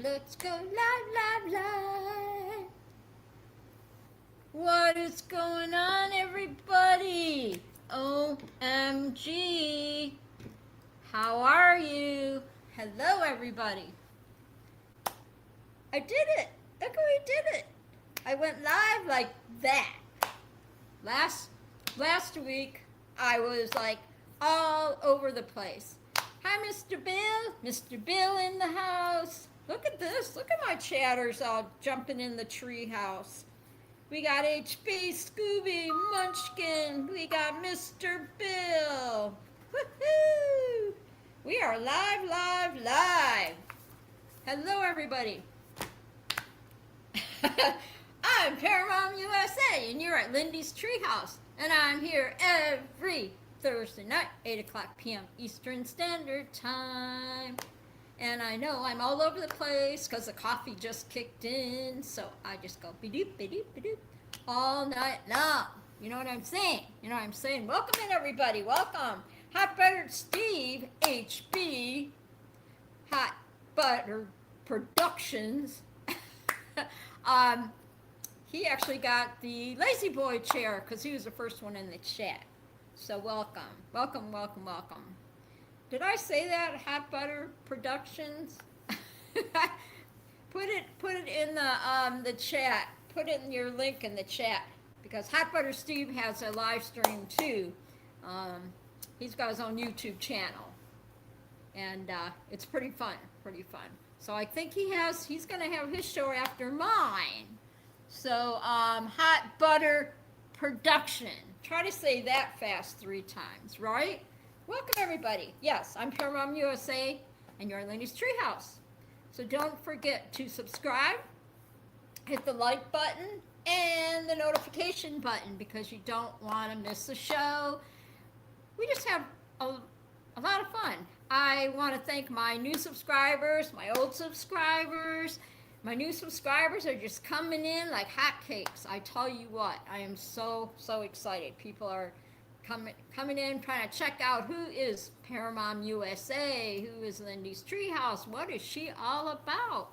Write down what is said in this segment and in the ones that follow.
Let's go live, live, live. What is going on, everybody? OMG. How are you? Hello, everybody. I did it. Look how I did it. I went live like that. Last week, I was like all over the place. Hi, Mr. Bill. Mr. Bill in the house. Look at this. Look at my chatters all jumping in the treehouse. We got HB, Scooby, Munchkin. We got Mr. Bill. Woohoo! We are live, live, live. Hello, everybody. I'm Paramount USA, and you're at Lindy's Treehouse, and I'm here every Thursday night, 8 o'clock p.m. Eastern Standard Time. And I know I'm all over the place because the coffee just kicked in, so I just go be-doop, be-doop, be-doop all night long. You know what I'm saying? You know what I'm saying? Welcome in, everybody. Welcome. Hot Buttered Steve, HB, Hot Butter Productions. He actually got the Lazy Boy chair because he was the first one in the chat. So welcome, welcome, welcome, welcome. Did I say that? Hot Butter Productions. put it in the chat. Put it in your link in the chat because Hot Butter Steve has a live stream too. He's got his own YouTube channel, and it's pretty fun, pretty fun. So I think he's gonna have his show after mine. So Hot Butter Production. Try to say that fast 3 times, right? Welcome, everybody. Yes, I'm Paramount USA, and you're in Lindy's Treehouse. So don't forget to subscribe, hit the like button, and the notification button because you don't want to miss the show. We just have a lot of fun. I want to thank my new subscribers, my old subscribers. My new subscribers are just coming in like hotcakes. I tell you what, I am so excited. People are coming in, trying to check out who is Paramount USA, who is Lindy's Treehouse, what is she all about?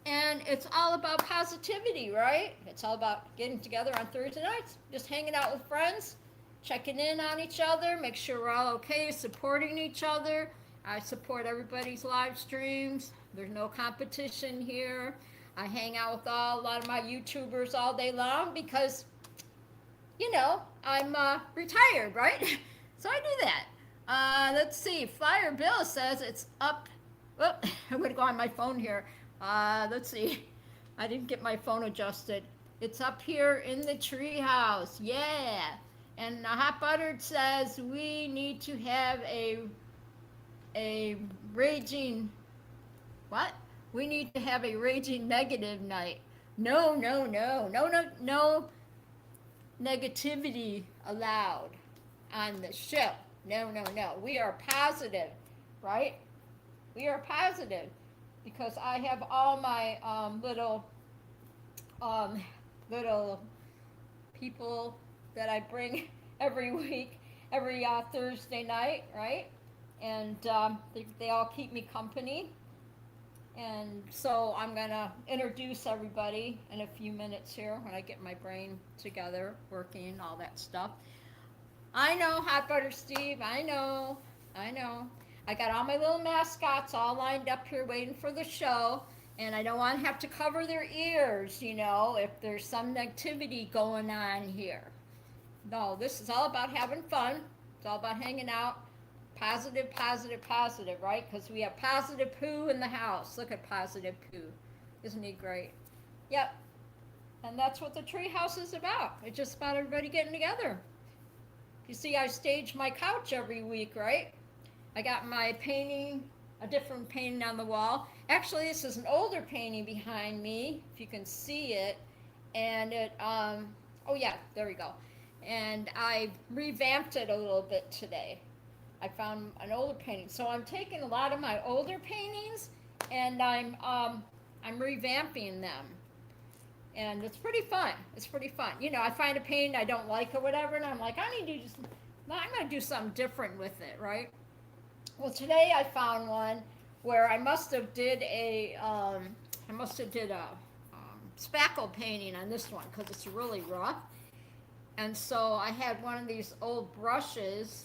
And it's all about positivity, right? It's all about getting together on Thursday nights, just hanging out with friends, checking in on each other, make sure we're all okay, supporting each other. I support everybody's live streams. There's no competition here. I hang out with a lot of my YouTubers all day long because, you know, I'm retired, right? So I do that. Let's see. Flyer Bill says it's up. Oh, I'm going to go on my phone here. Let's see. I didn't get my phone adjusted. It's up here in the treehouse. Yeah. And Hot Buttered says we need to have a raging, what? We need to have a raging negative night. No negativity allowed on the show. No. We are positive, right? We are positive because I have all my little people that I bring every week, every Thursday night, right? And they all keep me company. And so I'm going to introduce everybody in a few minutes here when I get my brain together, working, all that stuff. I know, Hot Butter Steve, I know. I got all my little mascots all lined up here waiting for the show. And I don't want to have to cover their ears, you know, if there's some negativity going on here. No, this is all about having fun. It's all about hanging out. Positive, right? Because we have Positive Pooh in the house. Look at Positive Pooh. Isn't he great? Yep. And that's what the treehouse is about. It's just about everybody getting together. You see, I stage my couch every week, right? I got my painting, a different painting on the wall. Actually, this is an older painting behind me, if you can see it. And it, oh yeah, there we go. And I revamped it a little bit today. I found an older painting. So I'm taking a lot of my older paintings and I'm revamping them. And it's pretty fun. It's pretty fun. You know, I find a painting I don't like or whatever, and I'm like, I'm going to do something different with it, right? Well, today I found one where I must have did a spackle painting on this one because it's really rough. And so I had one of these old brushes,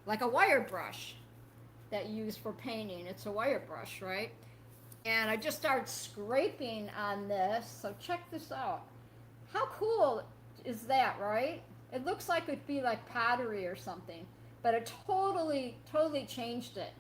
like a wire brush that you use for painting. It's a wire brush, right? And I just started scraping on this. So check this out. How cool is that, right? It looks like it'd be like pottery or something, but it totally changed it.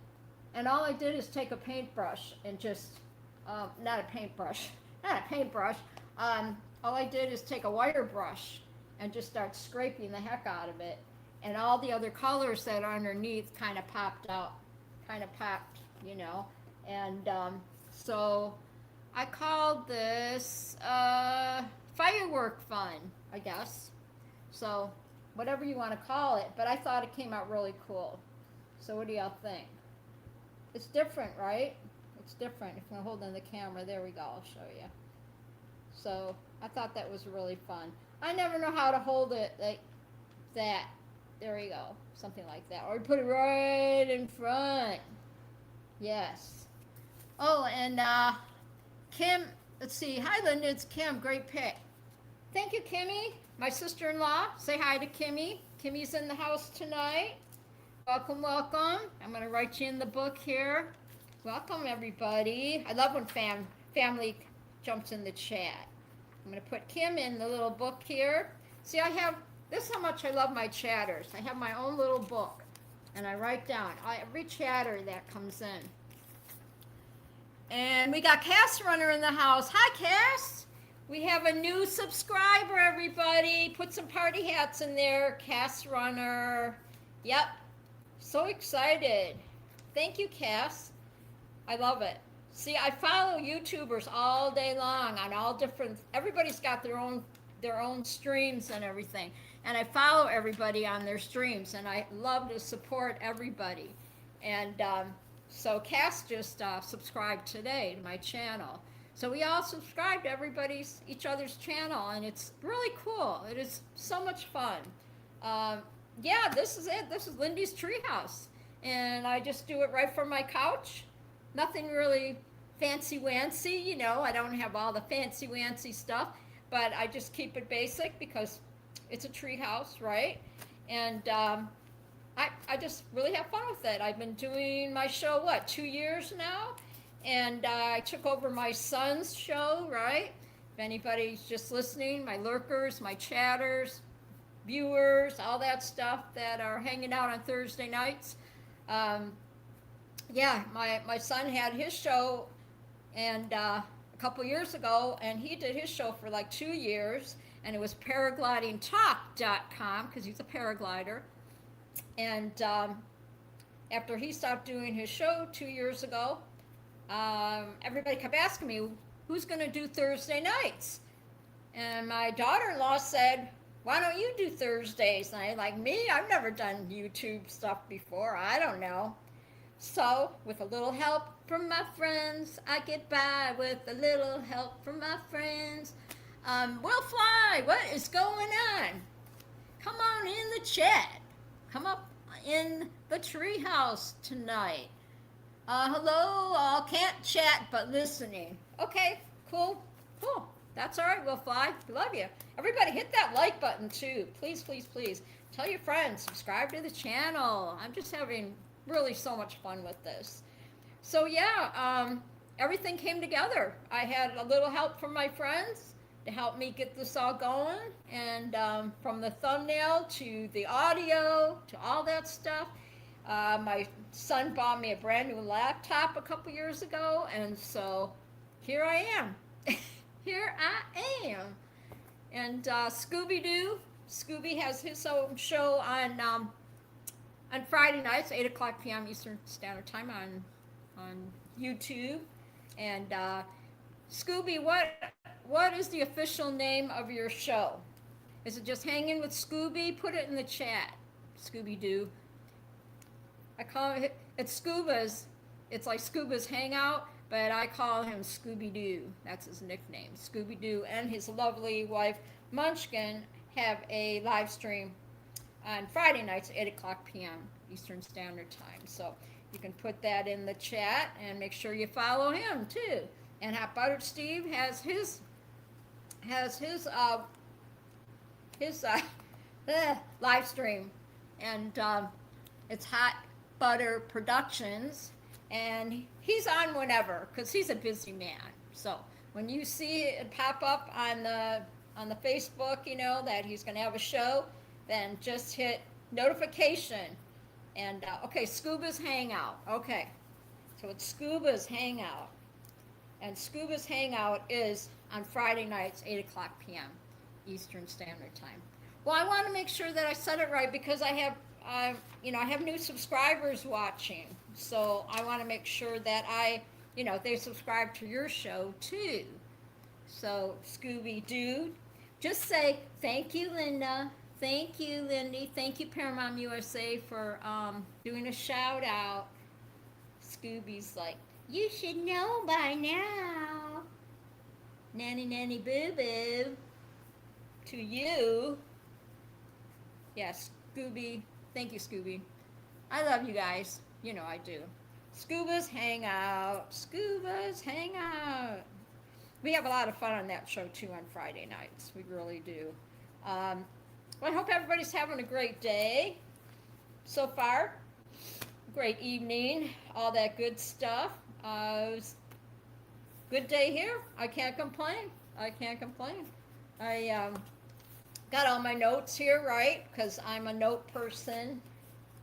And all I did is take a paintbrush and just, not a paintbrush, not a paintbrush. All I did is take a wire brush and just start scraping the heck out of it. And all the other colors that are underneath kind of popped out, you know. And so I called this firework fun, I guess. So whatever you want to call it, but I thought it came out really cool. So what do y'all think? It's different, right? It's different. If I hold on the camera, there we go, I'll show you. So I thought that was really fun. I never know how to hold it like that. There we go, something like that. Or put it right in front. Yes. Oh, and Kim, let's see. Hi, Linda, it's Kim. Great pick. Thank you, Kimmy. My sister-in-law. Say hi to Kimmy. Kimmy's in the house tonight. Welcome, welcome. I'm going to write you in the book here. Welcome, everybody. I love when family jumps in the chat. I'm going to put Kim in the little book here. See, this is how much I love my chatters. I have my own little book, and I write down every chatter that comes in. And we got Cass Runner in the house. Hi, Cass. We have a new subscriber, everybody. Put some party hats in there. Cass Runner. Yep. So excited. Thank you, Cass. I love it. See, I follow YouTubers all day long on all different, everybody's got their own streams and everything. And I follow everybody on their streams, and I love to support everybody. And so Cass just subscribed today to my channel. So we all subscribe to each other's channel, and it's really cool. It is so much fun. Yeah, this is it. This is Lindy's Treehouse. And I just do it right from my couch. Nothing really fancy-wancy, you know. I don't have all the fancy-wancy stuff, but I just keep it basic because it's a treehouse, right? And I just really have fun with it. I've been doing my show, 2 years now? And I took over my son's show, right? If anybody's just listening, my lurkers, my chatters, viewers, all that stuff that are hanging out on Thursday nights. Yeah, my son had his show and a couple years ago, and he did his show for like 2 years, and it was paraglidingtalk.com because he's a paraglider. And after he stopped doing his show 2 years ago, everybody kept asking me, who's going to do Thursday nights? And my daughter-in-law said, why don't you do Thursdays? And I like, me? I've never done YouTube stuff before. I don't know. So, with a little help from my friends, I get by with a little help from my friends. Will Fly, what is going on? Come on in the chat. Come up in the treehouse tonight. Hello, all can't chat but listening. Okay, cool. That's all right, Will Fly. Love you. Everybody hit that like button too. Please, please, please. Tell your friends, subscribe to the channel. I'm just having really so much fun with this. So yeah, everything came together. I had a little help from my friends to help me get this all going. And from the thumbnail to the audio to all that stuff. My son bought me a brand new laptop a couple years ago, and so here I am. Here I am. And Scooby has his own show on Friday nights, 8 o'clock p.m. Eastern Standard Time on YouTube. And Scooby, what is the official name of your show? Is it just Hanging with Scooby? Put it in the chat, Scooby-Doo. I call it's Scuba's. It's like Scuba's Hangout, but I call him Scooby-Doo. That's his nickname. Scooby-Doo and his lovely wife, Munchkin, have a live stream on Friday nights, 8 o'clock p.m. Eastern Standard Time. So You can put that in the chat and make sure you follow him too. And Hot Buttered Steve has his live stream, and it's Hot Butter Productions, and he's on whenever because he's a busy man. So when you see it pop up on the Facebook, you know that he's going to have a show, then just hit notification. And okay, Scuba's Hangout. Okay, so it's Scuba's Hangout, and Scuba's Hangout is on Friday nights, 8 o'clock p.m. Eastern Standard Time. Well, I want to make sure that I said it right because I have, I have new subscribers watching. So I want to make sure that they subscribe to your show too. So Scooby Doo, just say thank you, Linda. Thank you, Lindy. Thank you, Paramount USA, for doing a shout out. Scooby's like, you should know by now. Nanny, nanny, boo, boo. To you. Yes, Scooby. Thank you, Scooby. I love you guys. You know I do. Scuba's Hangout. Scuba's Hangout. We have a lot of fun on that show too on Friday nights. We really do. Well, I hope everybody's having a great day so far. Great evening. All that good stuff. Good day here. I can't complain. I can't complain. I got all my notes here, right? Because I'm a note person.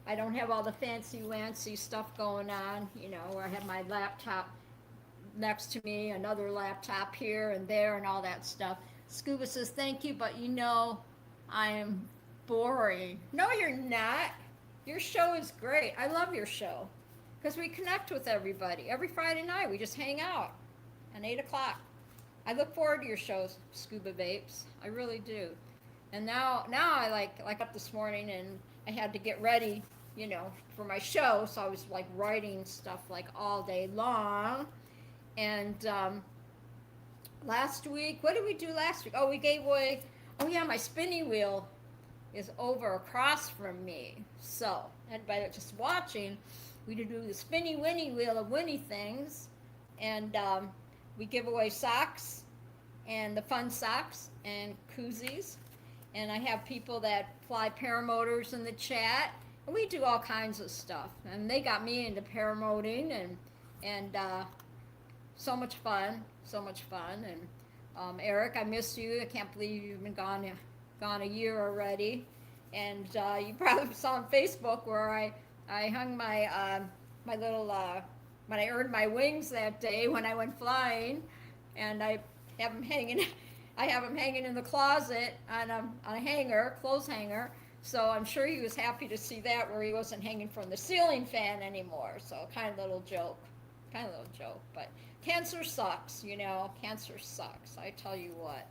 I don't have all the fancy-wancy stuff going on, where I have my laptop next to me, another laptop here and there and all that stuff. Scuba says, thank you, but I am boring. No, you're not. Your show is great. I love your show because we connect with everybody. Every Friday night, we just hang out at 8 o'clock. I look forward to your shows, Scuba Vapes. I really do. And now I like up this morning and I had to get ready, for my show. So I was like writing stuff like all day long. And last week, what did we do last week? Oh, we gave away, my spinning wheel is over across from me. So, anybody that's just watching, we do the spinny winny wheel of winny things. And we give away socks and the fun socks and koozies. And I have people that fly paramotors in the chat. And we do all kinds of stuff. And they got me into paramoting and so much fun. And Eric, I miss you. I can't believe you've been gone a year already. And you probably saw on Facebook where I hung my my little when I earned my wings that day when I went flying, and I have them hanging. I have them hanging in the closet on a hanger, clothes hanger. So I'm sure he was happy to see that, where he wasn't hanging from the ceiling fan anymore. So kind of little joke, but cancer sucks, cancer sucks. I tell you what.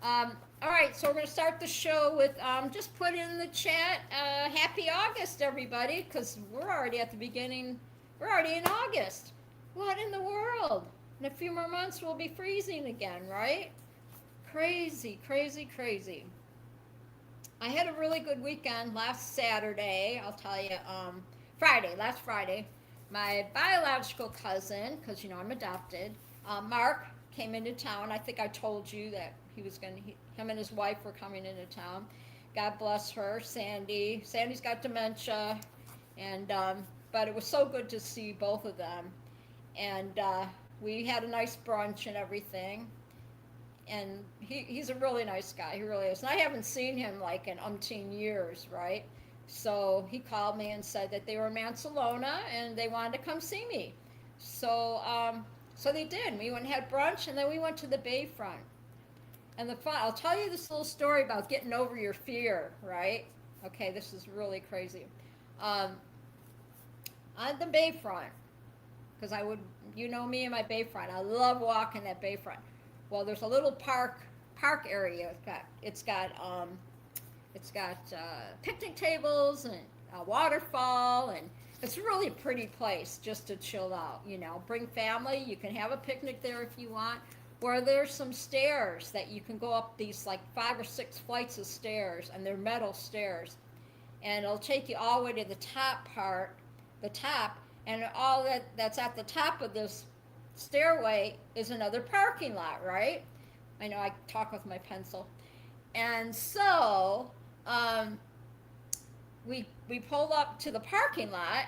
All right, so we're going to start the show with, just put in the chat, happy August, everybody, because we're already at the beginning. We're already in August. What in the world? In a few more months, we'll be freezing again, right? Crazy, crazy, crazy. I had a really good weekend last Saturday, I'll tell you, last Friday. My biological cousin, because, I'm adopted, Mark, came into town. I think I told you that him and his wife were coming into town. God bless her, Sandy. Sandy's got dementia, and but it was so good to see both of them. And we had a nice brunch and everything. And he's a really nice guy. He really is. And I haven't seen him like in umpteen years, right? So he called me and said that they were in Mansalona and they wanted to come see me. So so they did. We went and had brunch, and then we went to the Bayfront. And I'll tell you this little story about getting over your fear, right? Okay, this is really crazy. On the Bayfront, because me and my Bayfront. I love walking that Bayfront. Well, there's a little park area. It's got picnic tables and a waterfall, and it's a really pretty place just to chill out. Bring family. You can have a picnic there if you want. Where there's some stairs that you can go up these like 5 or 6 flights of stairs, and they're metal stairs, and it'll take you all the way to the top part, and all that's at the top of this stairway is another parking lot, right? I know I talk with my pencil. And so um, we pulled up to the parking lot,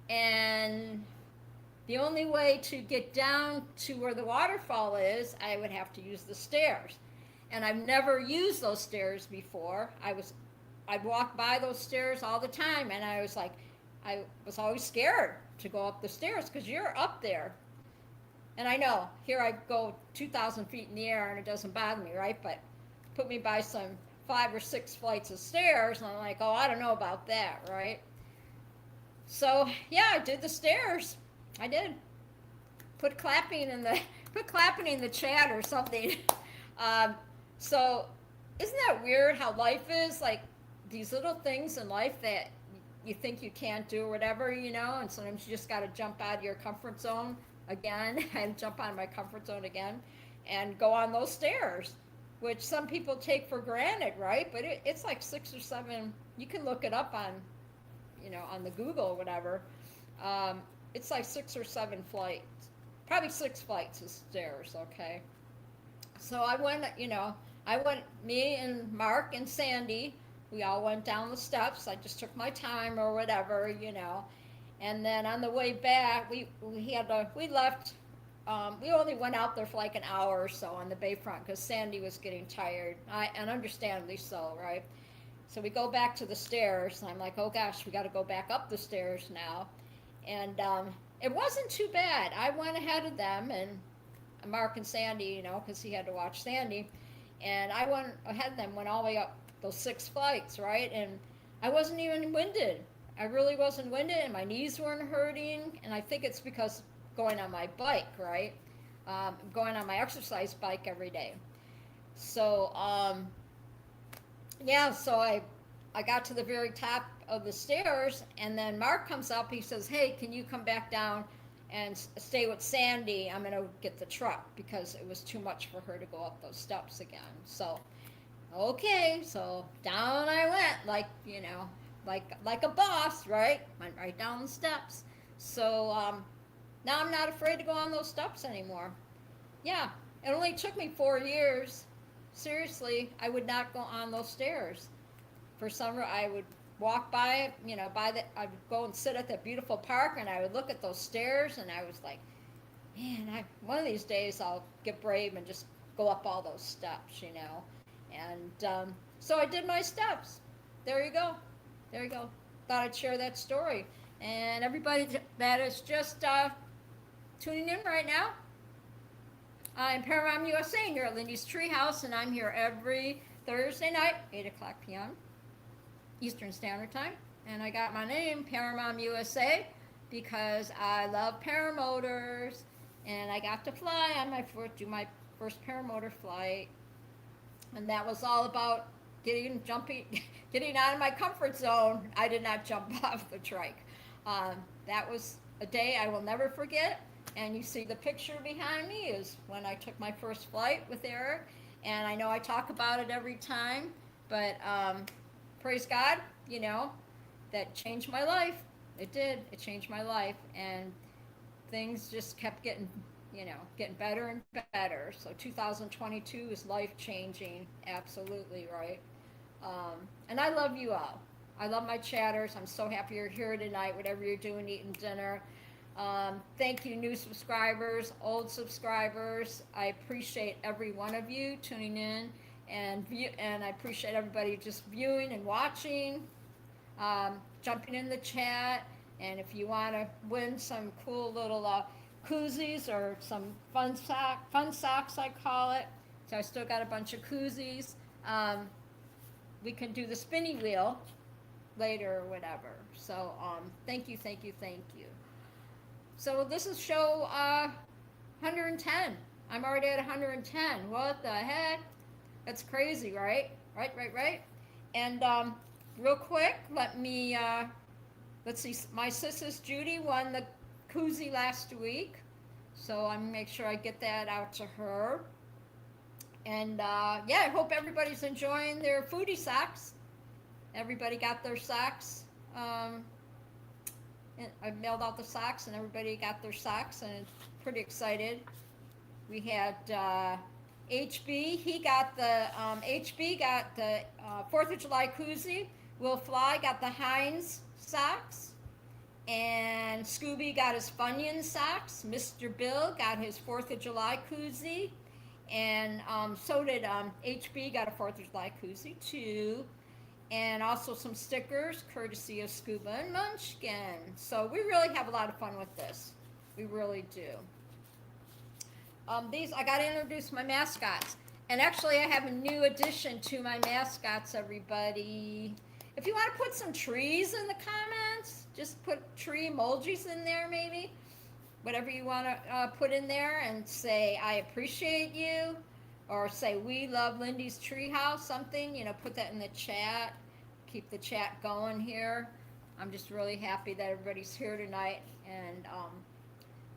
and the only way to get down to where the waterfall is, I would have to use the stairs. And I've never used those stairs before. I'd walk by those stairs all the time, and I was always scared to go up the stairs because you're up there. And I know, here I go 2,000 feet in the air and it doesn't bother me, right? But put me by some 5 or 6 flights of stairs, and I'm like, oh, I don't know about that, right? So yeah, I did the stairs. I did. Put clapping in the put clapping in the chat or something. Um, so isn't that weird how life is like these little things in life that you think you can't do or whatever, and sometimes you just got to jump out of your comfort zone again and jump out of my comfort zone again and go on those stairs, which some people take for granted, right? But it's like 6 or 7. You can look it up on on the Google or whatever. It's like 6 or 7 flights, probably 6 flights of stairs. Okay, so me and Mark and Sandy, we all went down the steps. I just took my time or whatever. And then on the way back, we left. We only went out there for like an hour or so on the bayfront because Sandy was getting tired, and understandably so, right? So we go back to the stairs, and I'm like, oh gosh, we got to go back up the stairs now. And it wasn't too bad. I went ahead of them, and Mark and Sandy, because he had to watch Sandy. And I went ahead of them, went all the way up those 6 flights, right? And I wasn't even winded. I really wasn't winded, and my knees weren't hurting. And I think it's because going on my bike, right? Going on my exercise bike every day. So, yeah, so I got to the very top of the stairs, and then Mark comes up. He says, hey, can you come back down and stay with Sandy? I'm going to get the truck because it was too much for her to go up those steps again. So, okay, so down I went like a boss, right? Went right down the steps. So now I'm not afraid to go on those steps anymore. Yeah, it only took me 4 years. Seriously, I would not go on those stairs. For summer, I would walk by, I would go and sit at that beautiful park, and I would look at those stairs, and I was like, man, one of these days I'll get brave and just go up all those steps. And so I did my steps. There you go. There you go. Thought I'd share that story. And everybody that is just tuning in right now, I'm Paramount USA, and you're at Lindy's Treehouse, and I'm here every Thursday night, 8 o'clock p.m. Eastern Standard Time. And I got my name, Paramount USA, because I love paramotors, and I got to fly on do my first paramotor flight. And that was all about getting out of my comfort zone. I did not jump off the trike. That was a day I will never forget. And you see the picture behind me is when I took my first flight with Eric. And I know I talk about it every time, but praise God, that changed my life. It did. It changed my life. And things just kept getting better and better. So 2022 is life-changing, absolutely, right? And I love you all. I love my chatters. I'm so happy you're here tonight, whatever you're doing, eating dinner. Thank you, new subscribers, old subscribers. I appreciate every one of you tuning in, and I appreciate everybody just viewing and watching, jumping in the chat. And if you want to win some cool little koozies or some fun socks, I call it. So I still got a bunch of koozies. We can do the spinny wheel later or whatever. So thank you. So this is show 110. I'm already at 110. What the heck? That's crazy, right? Right. And real quick, let's see. My sister Judy won the koozie last week, so I'm gonna make sure I get that out to her. And yeah, I hope everybody's enjoying their foodie socks. Everybody got their socks. and I mailed out the socks, and everybody got their socks, and pretty excited. We had HB. HB got the 4th of July koozie. Will Fly got the Heinz socks. And Scooby got his Funyun socks. Mr. Bill got his 4th of July koozie. And so did HB got a 4th of July koozie too. And also some stickers courtesy of Scuba and Munchkin. So we really have a lot of fun with this. We really do. I got to introduce my mascots. And actually I have a new addition to my mascots, everybody. If you want to put some trees in the comments, just put tree emojis in there maybe. Whatever you want to put in there and say, I appreciate you. Or say, we love Lindy's Treehouse, something. Put that in the chat. Keep the chat going here. I'm just really happy that everybody's here tonight. And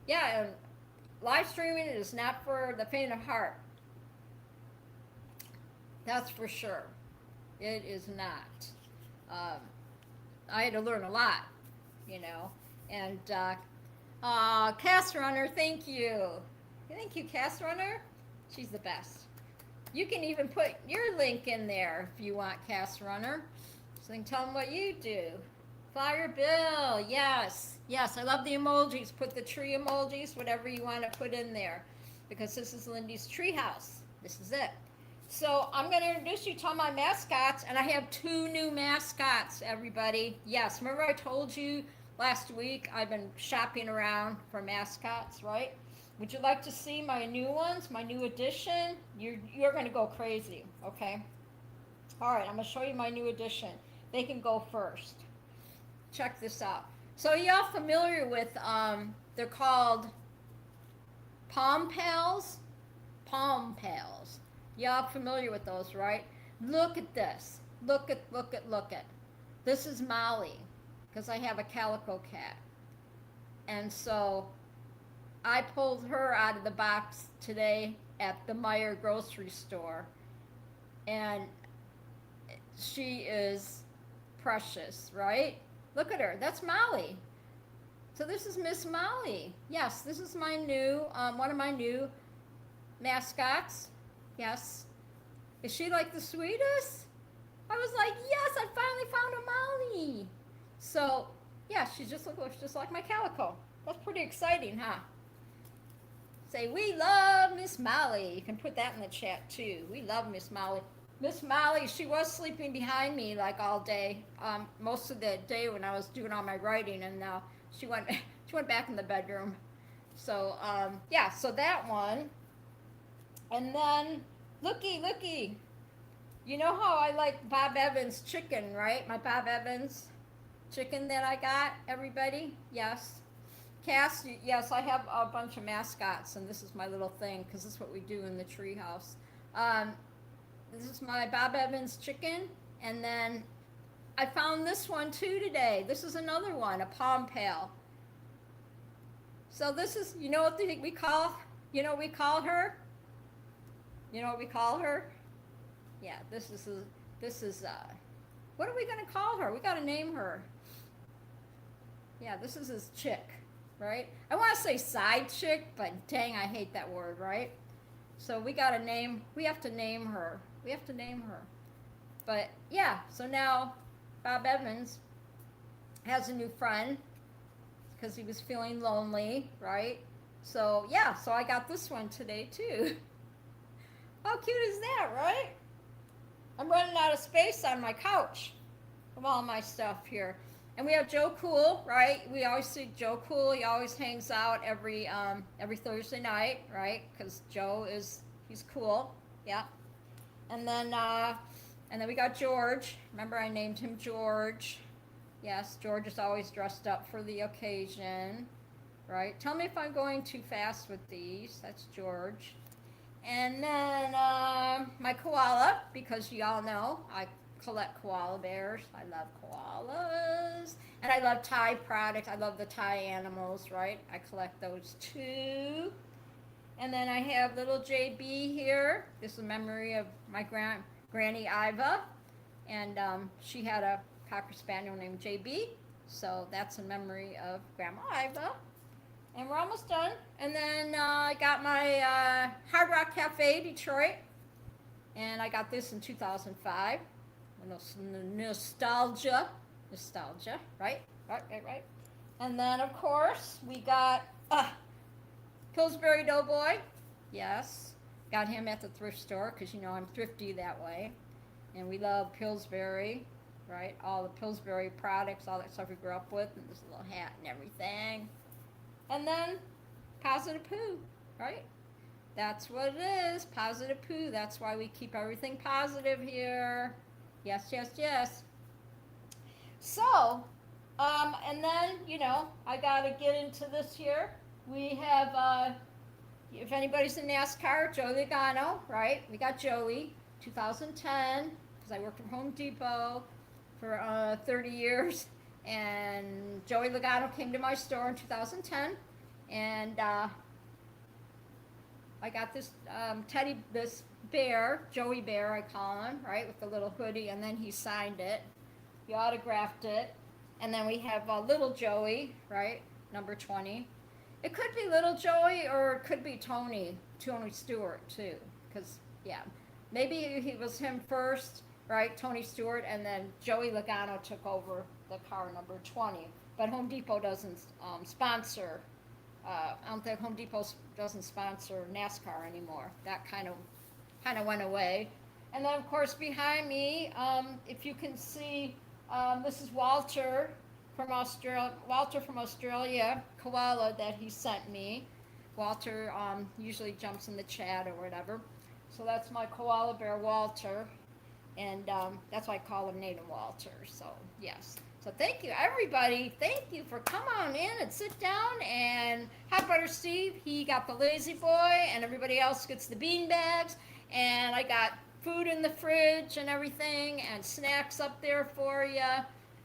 yeah, live streaming is not for the faint of heart. That's for sure. It is not. I had to learn a lot, And Cast Runner, thank you. Thank you, Cast Runner. She's the best. You can even put your link in there if you want, Cast Runner. So you can tell them what you do. Flyer Bill, yes. Yes, I love the emojis. Put the tree emojis, whatever you want to put in there. Because this is Lindy's Treehouse. This is it. So I'm going to introduce you to all my mascots, and I have 2 new mascots, everybody. Yes, remember I told you last week I've been shopping around for mascots, right? Would you like to see my new ones, my new addition? You're going to go crazy, okay? All right, I'm going to show you my new addition. They can go first. Check this out. So y'all familiar with, they're called Palm Pals? Palm Pals. Y'all familiar with those, right? Look at this. Look at. This is Molly, because I have a calico cat. And so I pulled her out of the box today at the Meijer grocery store. And she is precious, right? Look at her. That's Molly. So this is Miss Molly. Yes, this is my new, one of my new mascots. Yes. Is she like the sweetest? I was like, yes, I finally found a Molly. So, yeah, she looks just like my calico. That's pretty exciting, huh? Say, we love Miss Molly. You can put that in the chat, too. We love Miss Molly. Miss Molly, she was sleeping behind me like all day, most of the day when I was doing all my writing, and now she went back in the bedroom. So, yeah, so that one. And then, looky. You know how I like Bob Evans chicken, right? My Bob Evans chicken that I got, everybody? Yes. Cass, yes, I have a bunch of mascots, and this is my little thing, because this is what we do in the treehouse. This is my Bob Evans chicken, and then I found this one too today. This is another one, a Palm Pal. So this is, you know what we call her? You know what we call her? Yeah, this is, what are we going to call her? We got to name her. Yeah, this is his chick, right? I want to say side chick, but dang, I hate that word, right? So we have to name her. But yeah, so now Bob Evans has a new friend because he was feeling lonely, right? So yeah, so I got this one today too. How cute is that, right? I'm running out of space on my couch of all my stuff here. And we have Joe Cool, right? We always see Joe Cool. He always hangs out every Thursday night, right? Because he's cool, yeah. And then we got George. Remember, I named him George. Yes, George is always dressed up for the occasion, right? Tell me if I'm going too fast with these. That's George. And then my koala, because y'all know I collect koala bears. I love koalas. And I love Thai products. I love the Thai animals, right? I collect those too. And then I have little JB here. This is a memory of my Granny Iva. And she had a Cocker Spaniel named JB. So that's in memory of Grandma Iva. And we're almost done. And then I got my Hard Rock Cafe Detroit, and I got this in 2005. Nostalgia, nostalgia, right? Right. And then of course we got Pillsbury Doughboy. Yes, got him at the thrift store because you know I'm thrifty that way, and we love Pillsbury, right? All the Pillsbury products, all that stuff we grew up with, and this little hat and everything. And then Positive Poo, right? That's what it is, Positive Poo. That's why we keep everything positive here. Yes, yes, yes. So, and then, you know, I got to get into this here. We have, if anybody's in NASCAR, Joey Logano, right? We got Joey, 2010, because I worked for Home Depot for 30 years. And Joey Logano came to my store in 2010. And I got this this bear, Joey Bear, I call him, right, with the little hoodie, and then he signed it. He autographed it. And then we have little Joey, right, number 20. It could be little Joey or it could be Tony Stewart, too. Because, yeah, maybe he was him first, right, Tony Stewart, and then Joey Logano took over the car number 20. But Home Depot doesn't sponsor. I don't think Home Depot doesn't sponsor NASCAR anymore. That kind of went away. And then of course behind me, if you can see, this is Walter from Australia. Koala that he sent me. Walter usually jumps in the chat or whatever. So that's my koala bear Walter, and that's why I call him Native Walter. So yes. So thank you, everybody. Thank you for come on in and sit down. And Hot Butter Steve, he got the Lazy Boy, and everybody else gets the bean bags. And I got food in the fridge and everything, and snacks up there for you.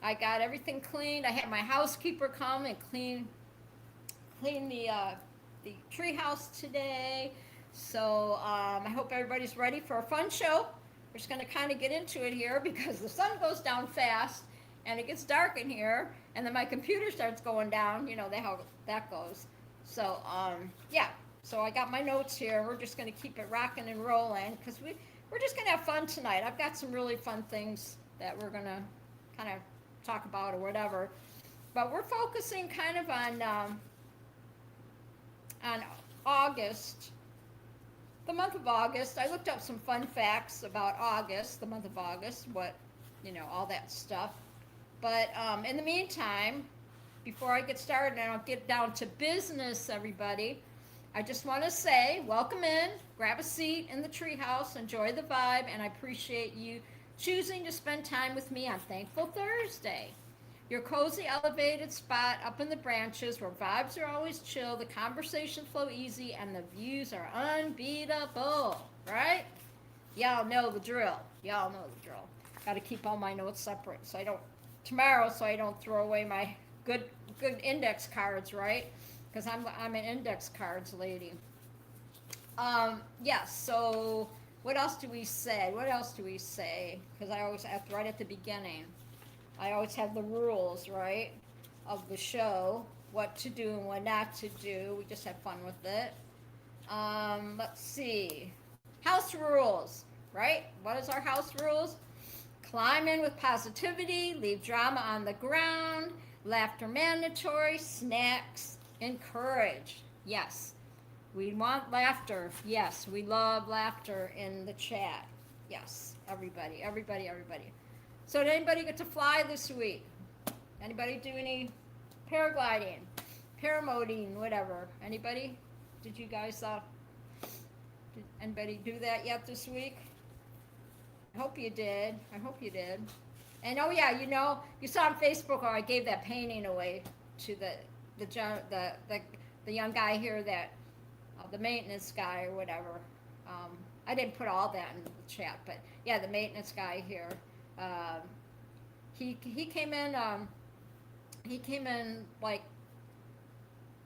I got everything cleaned. I had my housekeeper come and clean the treehouse today. So I hope everybody's ready for a fun show. We're just going to kind of get into it here because the sun goes down fast. And it gets dark in here, and then my computer starts going down. You know how that goes. So, yeah. So I got my notes here. We're just going to keep it rocking and rolling because we're just going to have fun tonight. I've got some really fun things that we're going to kind of talk about or whatever. But we're focusing kind of on August. The month of August. I looked up some fun facts about August, the month of August, all that stuff. But in the meantime, before I get started and I'll get down to business, everybody, I just want to say welcome in, grab a seat in the treehouse, enjoy the vibe, and I appreciate you choosing to spend time with me on Thankful Thursday. Your cozy elevated spot up in the branches where vibes are always chill, the conversations flow easy, and the views are unbeatable, right? Y'all know the drill. Got to keep all my notes separate so I don't throw away my good index cards, right? Because I'm an index cards lady. Yes. So what else do we say? Because I always have right at the beginning. I always have the rules, right, of the show, what to do and what not to do. We just have fun with it. Let's see. House rules, right? What is our house rules? Climb in with positivity, leave drama on the ground, laughter mandatory, snacks encouraged. Yes, we want laughter. Yes, we love laughter in the chat. Yes, everybody. So did anybody get to fly this week? Anybody do any paragliding, paramotoring, whatever? Anybody? Did you guys, did anybody do that yet this week? I hope you did. And oh yeah, you saw on Facebook, I gave that painting away to the young guy here, that the maintenance guy or whatever. I didn't put all that in the chat, but yeah, the maintenance guy here. He came in. He came in like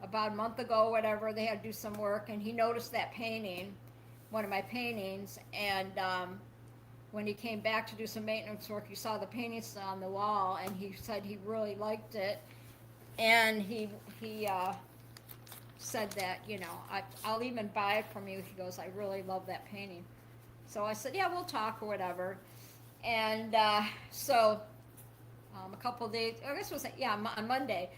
about a month ago, or whatever. They had to do some work, and he noticed that painting, one of my paintings, and when he came back to do some maintenance work, he saw the paintings on the wall, and he said he really liked it, and he said that, I'll even buy it from you. He goes, I really love that painting. So I said, yeah, we'll talk or whatever. And a couple of days, I guess it was, yeah, on Monday,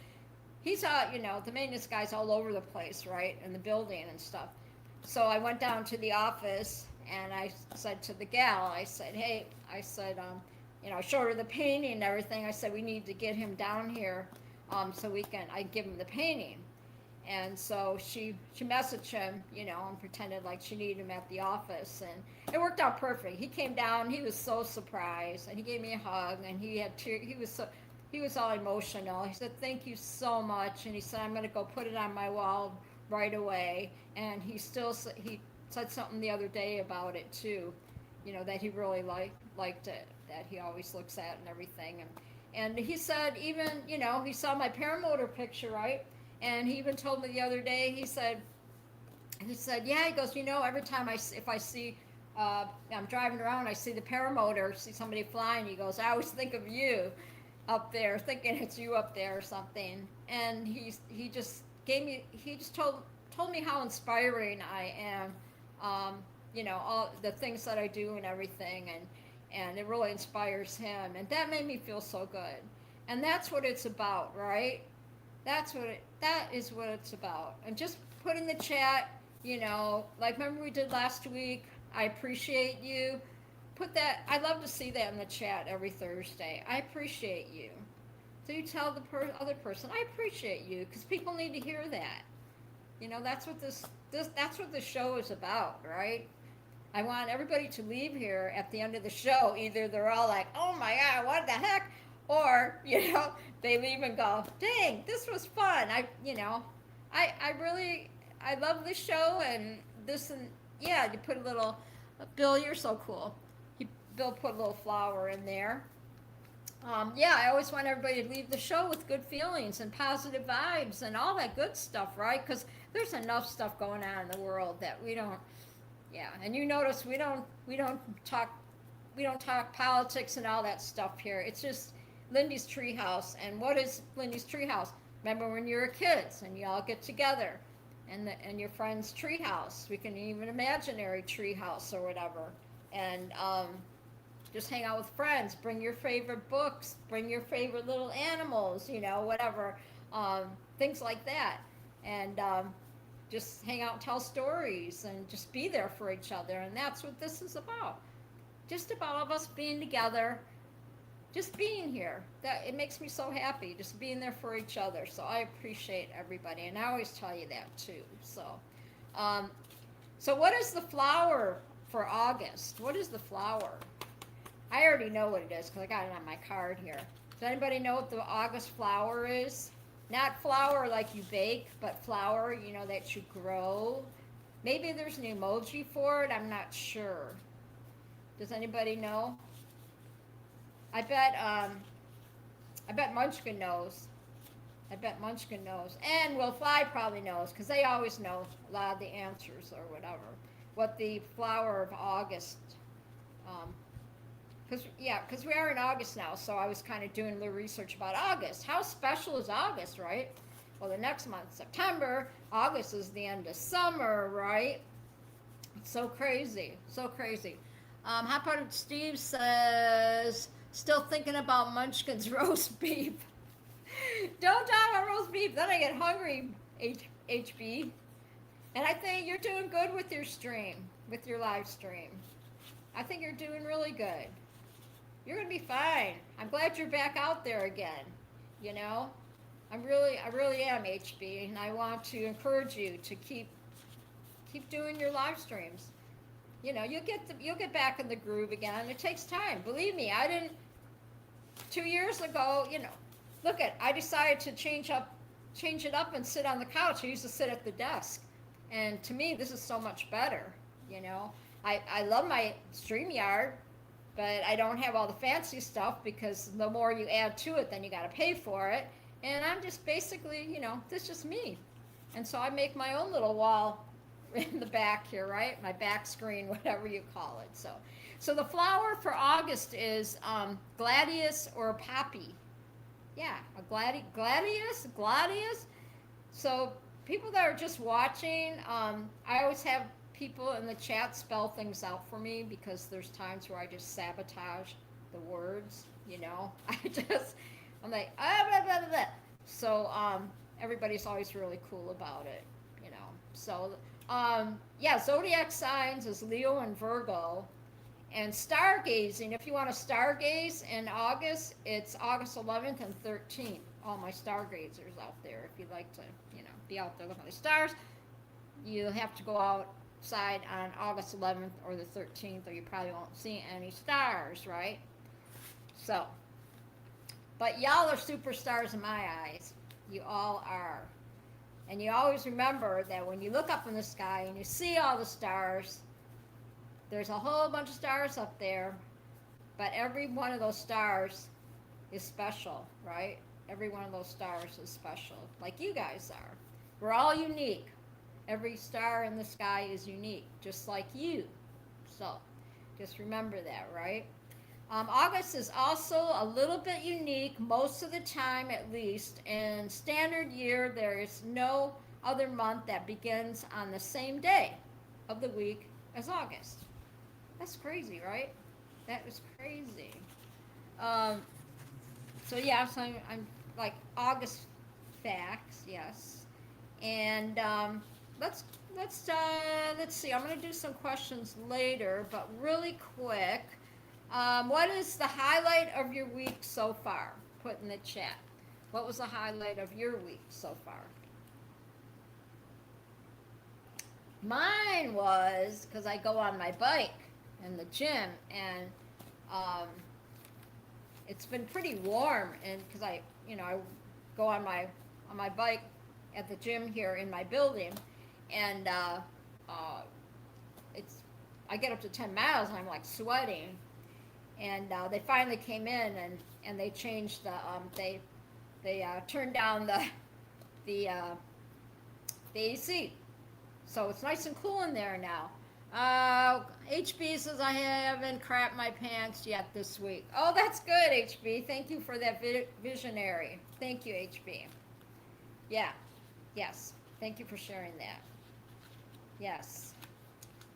he saw, the maintenance guy's all over the place, right, in the building and stuff. So I went down to the office, and I said to the gal, I said, hey, I said, I showed her the painting and everything. I said, we need to get him down here so I give him the painting. And so she messaged him, and pretended like she needed him at the office, and it worked out perfect. He came down, he was so surprised, and he gave me a hug, and he was all emotional. He said, thank you so much, and he said, I'm going to go put it on my wall right away. And he said something the other day about it too, that he really liked it, that he always looks at and everything. And he said, even, he saw my paramotor picture, right? And he even told me the other day, he said, yeah, he goes, every time if I see, I'm driving around, I see the paramotor, see somebody flying, he goes, I always think of you up there, thinking it's you up there or something. And he just told me how inspiring I am, all the things that I do and everything, and it really inspires him, and that made me feel so good. And that's what it's about, right? That is what it's about. And just put in the chat, like remember we did last week, I appreciate you. Put that, I love to see that in the chat every Thursday. I appreciate you. So you tell the other person, I appreciate you, because people need to hear that. That's what that's what the show is about, right? I want everybody to leave here at the end of the show. Either they're all like, oh my God, what the heck? Or, they leave and go, dang, this was fun. I love this show and this, and yeah, you put a little, Bill, you're so cool. Bill put a little flower in there. Yeah, I always want everybody to leave the show with good feelings and positive vibes and all that good stuff, right? Because there's enough stuff going on in the world that we don't. Yeah, and you notice we don't talk politics and all that stuff here. It's just Lindy's Treehouse. And what is Lindy's Treehouse? Remember when you were kids and you all get together, and your friend's treehouse. We can even imaginary treehouse or whatever, and just hang out with friends. Bring your favorite books. Bring your favorite little animals. Whatever, things like that, and just hang out and tell stories and just be there for each other. And that's what this is about. Just about all of us being together, just being here. That it makes me so happy, just being there for each other. So I appreciate everybody, and I always tell you that too. So what is the flower for August? What is the flower? I already know what it is because I got it on my card here. Does anybody know what the August flower is? Not flower like you bake, but flower, that you grow. Maybe there's an emoji for it. I'm not sure. Does anybody know? I bet Munchkin knows. And Will Fly probably knows, because they always know a lot of the answers or whatever. What the flower of August, because we are in August now, so I was kind of doing a little research about August. How special is August, right? Well, the next month, September. August is the end of summer, right? It's so crazy. Hot Butter Steve says, still thinking about Munchkin's roast beef. Don't talk about roast beef, then I get hungry, HB. And I think you're doing good with your stream, with your live stream. I think you're doing really good. You're gonna be fine. I'm glad you're back out there again. I really am, HB, and I want to encourage you to keep doing your live streams. You'll get back in the groove again. It takes time. Believe me, I didn't. 2 years ago, I decided to change it up and sit on the couch. I used to sit at the desk, and to me, this is so much better. I love my StreamYard, but I don't have all the fancy stuff because the more you add to it, then you got to pay for it. And I'm just basically, this is just me. And so I make my own little wall in the back here, right? My back screen, whatever you call it. So the flower for August is gladius or poppy. Yeah, a gladius. So people that are just watching, I always have people in the chat spell things out for me because there's times where I just sabotage the words. I'm like blah, blah, blah, blah. So everybody's always really cool about it. So yeah, zodiac signs is Leo and Virgo. And stargazing, if you want to stargaze in August, it's August 11th and 13th. All my stargazers out there, if you'd like to, be out there looking at the stars, you have to go outside on August 11th or the 13th, or you probably won't see any stars, right? So, but y'all are superstars in my eyes. You all are. And you always remember that when you look up in the sky and you see all the stars, there's a whole bunch of stars up there, but every one of those stars is special, right? Every one of those stars is special, like you guys are. We're all unique. Every star in the sky is unique, just like you. So just remember that, right? August is also a little bit unique, most of the time at least. In standard year, there is no other month that begins on the same day of the week as August. That's crazy, right? That is crazy. So yeah, so I'm like August facts, yes. And let's see. I'm gonna do some questions later, but really quick, what is the highlight of your week so far? Put in the chat. What was the highlight of your week so far? Mine was because I go on my bike in the gym, and it's been pretty warm, and because I go on my bike at the gym here in my building, and I get up to 10 miles and I'm like sweating, and they finally came in and they changed the they turned down the AC, so it's nice and cool in there now. HB says I haven't crapped my pants yet this week. Oh, that's good, HB. Thank you for that visionary. Thank you, HB. Yeah. Yes. Thank you for sharing that. Yes.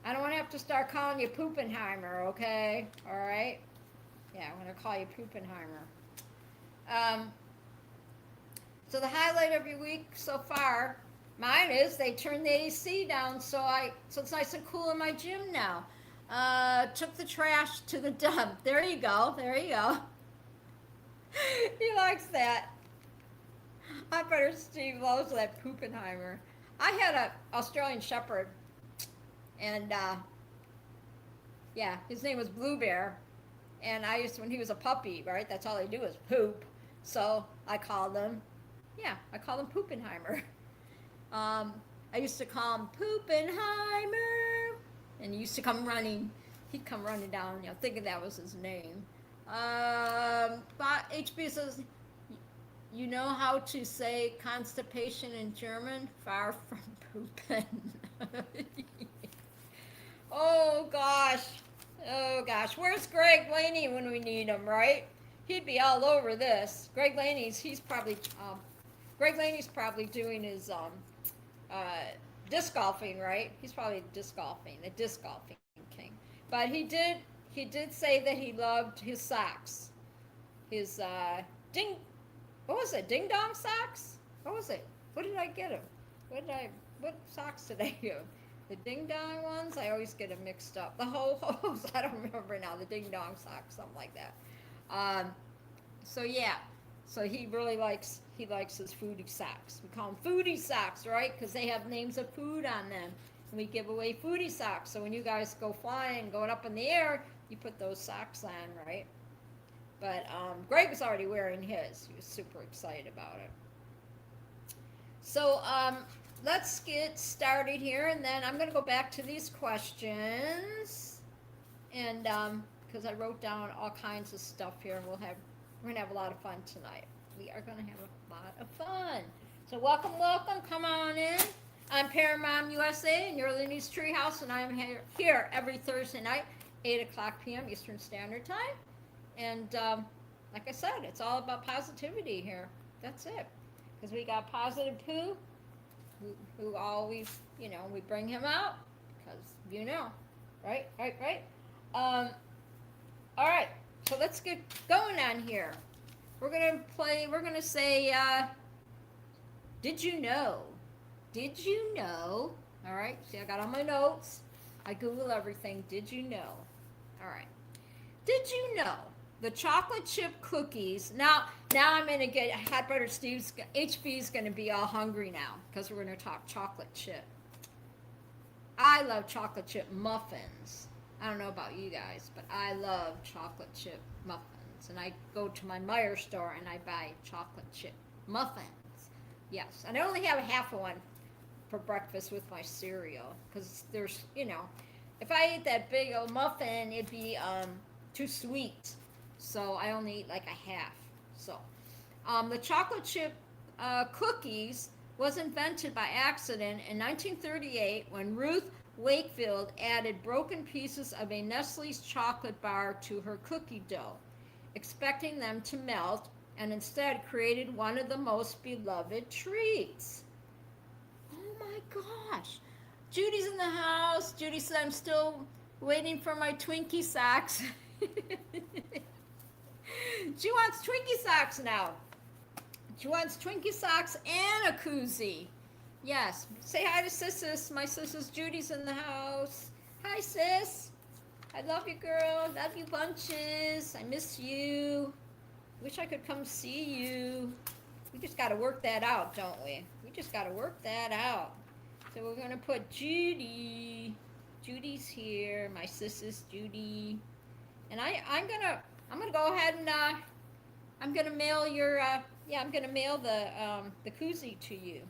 I don't want to have to start calling you Poopenheimer, okay? All right? Yeah, I'm going to call you Poopenheimer. So the highlight of your week so far, mine is they turned the AC down, so it's nice and cool in my gym now. Took the trash to the dump. There you go. There you go. He likes that. I better Steve loves that Poopenheimer. I had an Australian Shepherd, and yeah, his name was Blue Bear. And when he was a puppy, right? That's all they do is poop. So I called him Poopenheimer. I used to call him Poopenheimer, and he used to come running. He'd come running down, thinking that was his name. But HB says, you know how to say constipation in German? Far from poopen. Oh gosh. Where's Greg Laney when we need him, right? He'd be all over this. Greg Laney's probably doing his disc golfing, right? He's probably the disc golfing king. But he did say that he loved his socks. His what was it? Ding dong socks? What was it? What did I get him? What socks did I give? The ding dong ones? I always get them mixed up. The ho-hos, I don't remember now. The ding dong socks, something like that. So yeah. So he likes his foodie socks. We call them foodie socks, right? Because they have names of food on them. And we give away foodie socks. So when you guys go flying, going up in the air, you put those socks on, right? But Greg was already wearing his. He was super excited about it. So let's get started here, and then I'm going to go back to these questions, and because I wrote down all kinds of stuff here, and we're going to have a lot of fun tonight. We are going to have a lot of fun. So welcome, come on in. I'm Paramount USA, and you're Lindy's Treehouse, and I'm here every Thursday night, 8 o'clock p.m. Eastern Standard Time. And like I said, it's all about positivity here. That's it. Because we got Positive Pooh, who always, we bring him out, because, right? Um, all right, so let's get going on here. We're going to say, did you know? Did you know? All right, see, I got all my notes. I Google everything. Did you know? All right. Did you know the chocolate chip cookies? Now I'm going to get Hot Butter Steve's, HB's going to be all hungry now because we're going to talk chocolate chip. I love chocolate chip muffins. I don't know about you guys, but I love chocolate chip muffins. And I go to my Meijer store and I buy chocolate chip muffins. Yes, and I only have a half of one for breakfast with my cereal because there's, if I ate that big old muffin, it'd be too sweet. So I only eat like a half. So the chocolate chip cookies was invented by accident in 1938 when Ruth Wakefield added broken pieces of a Nestle's chocolate bar to her cookie dough, expecting them to melt, and instead created one of the most beloved treats. Oh my gosh. Judy's in the house. Judy said, I'm still waiting for my Twinkie socks. She wants Twinkie socks now. She wants Twinkie socks and a koozie. Yes. Say hi to Sissus. My Sissus Judy's in the house. Hi, sis. I love you, girl. Love you bunches. I miss you. Wish I could come see you. We just got to work that out, don't we? We just got to work that out. So we're going to put Judy. Judy's here. My Sissus Judy. And I'm gonna go ahead and I'm gonna mail your I'm gonna mail the koozie to you,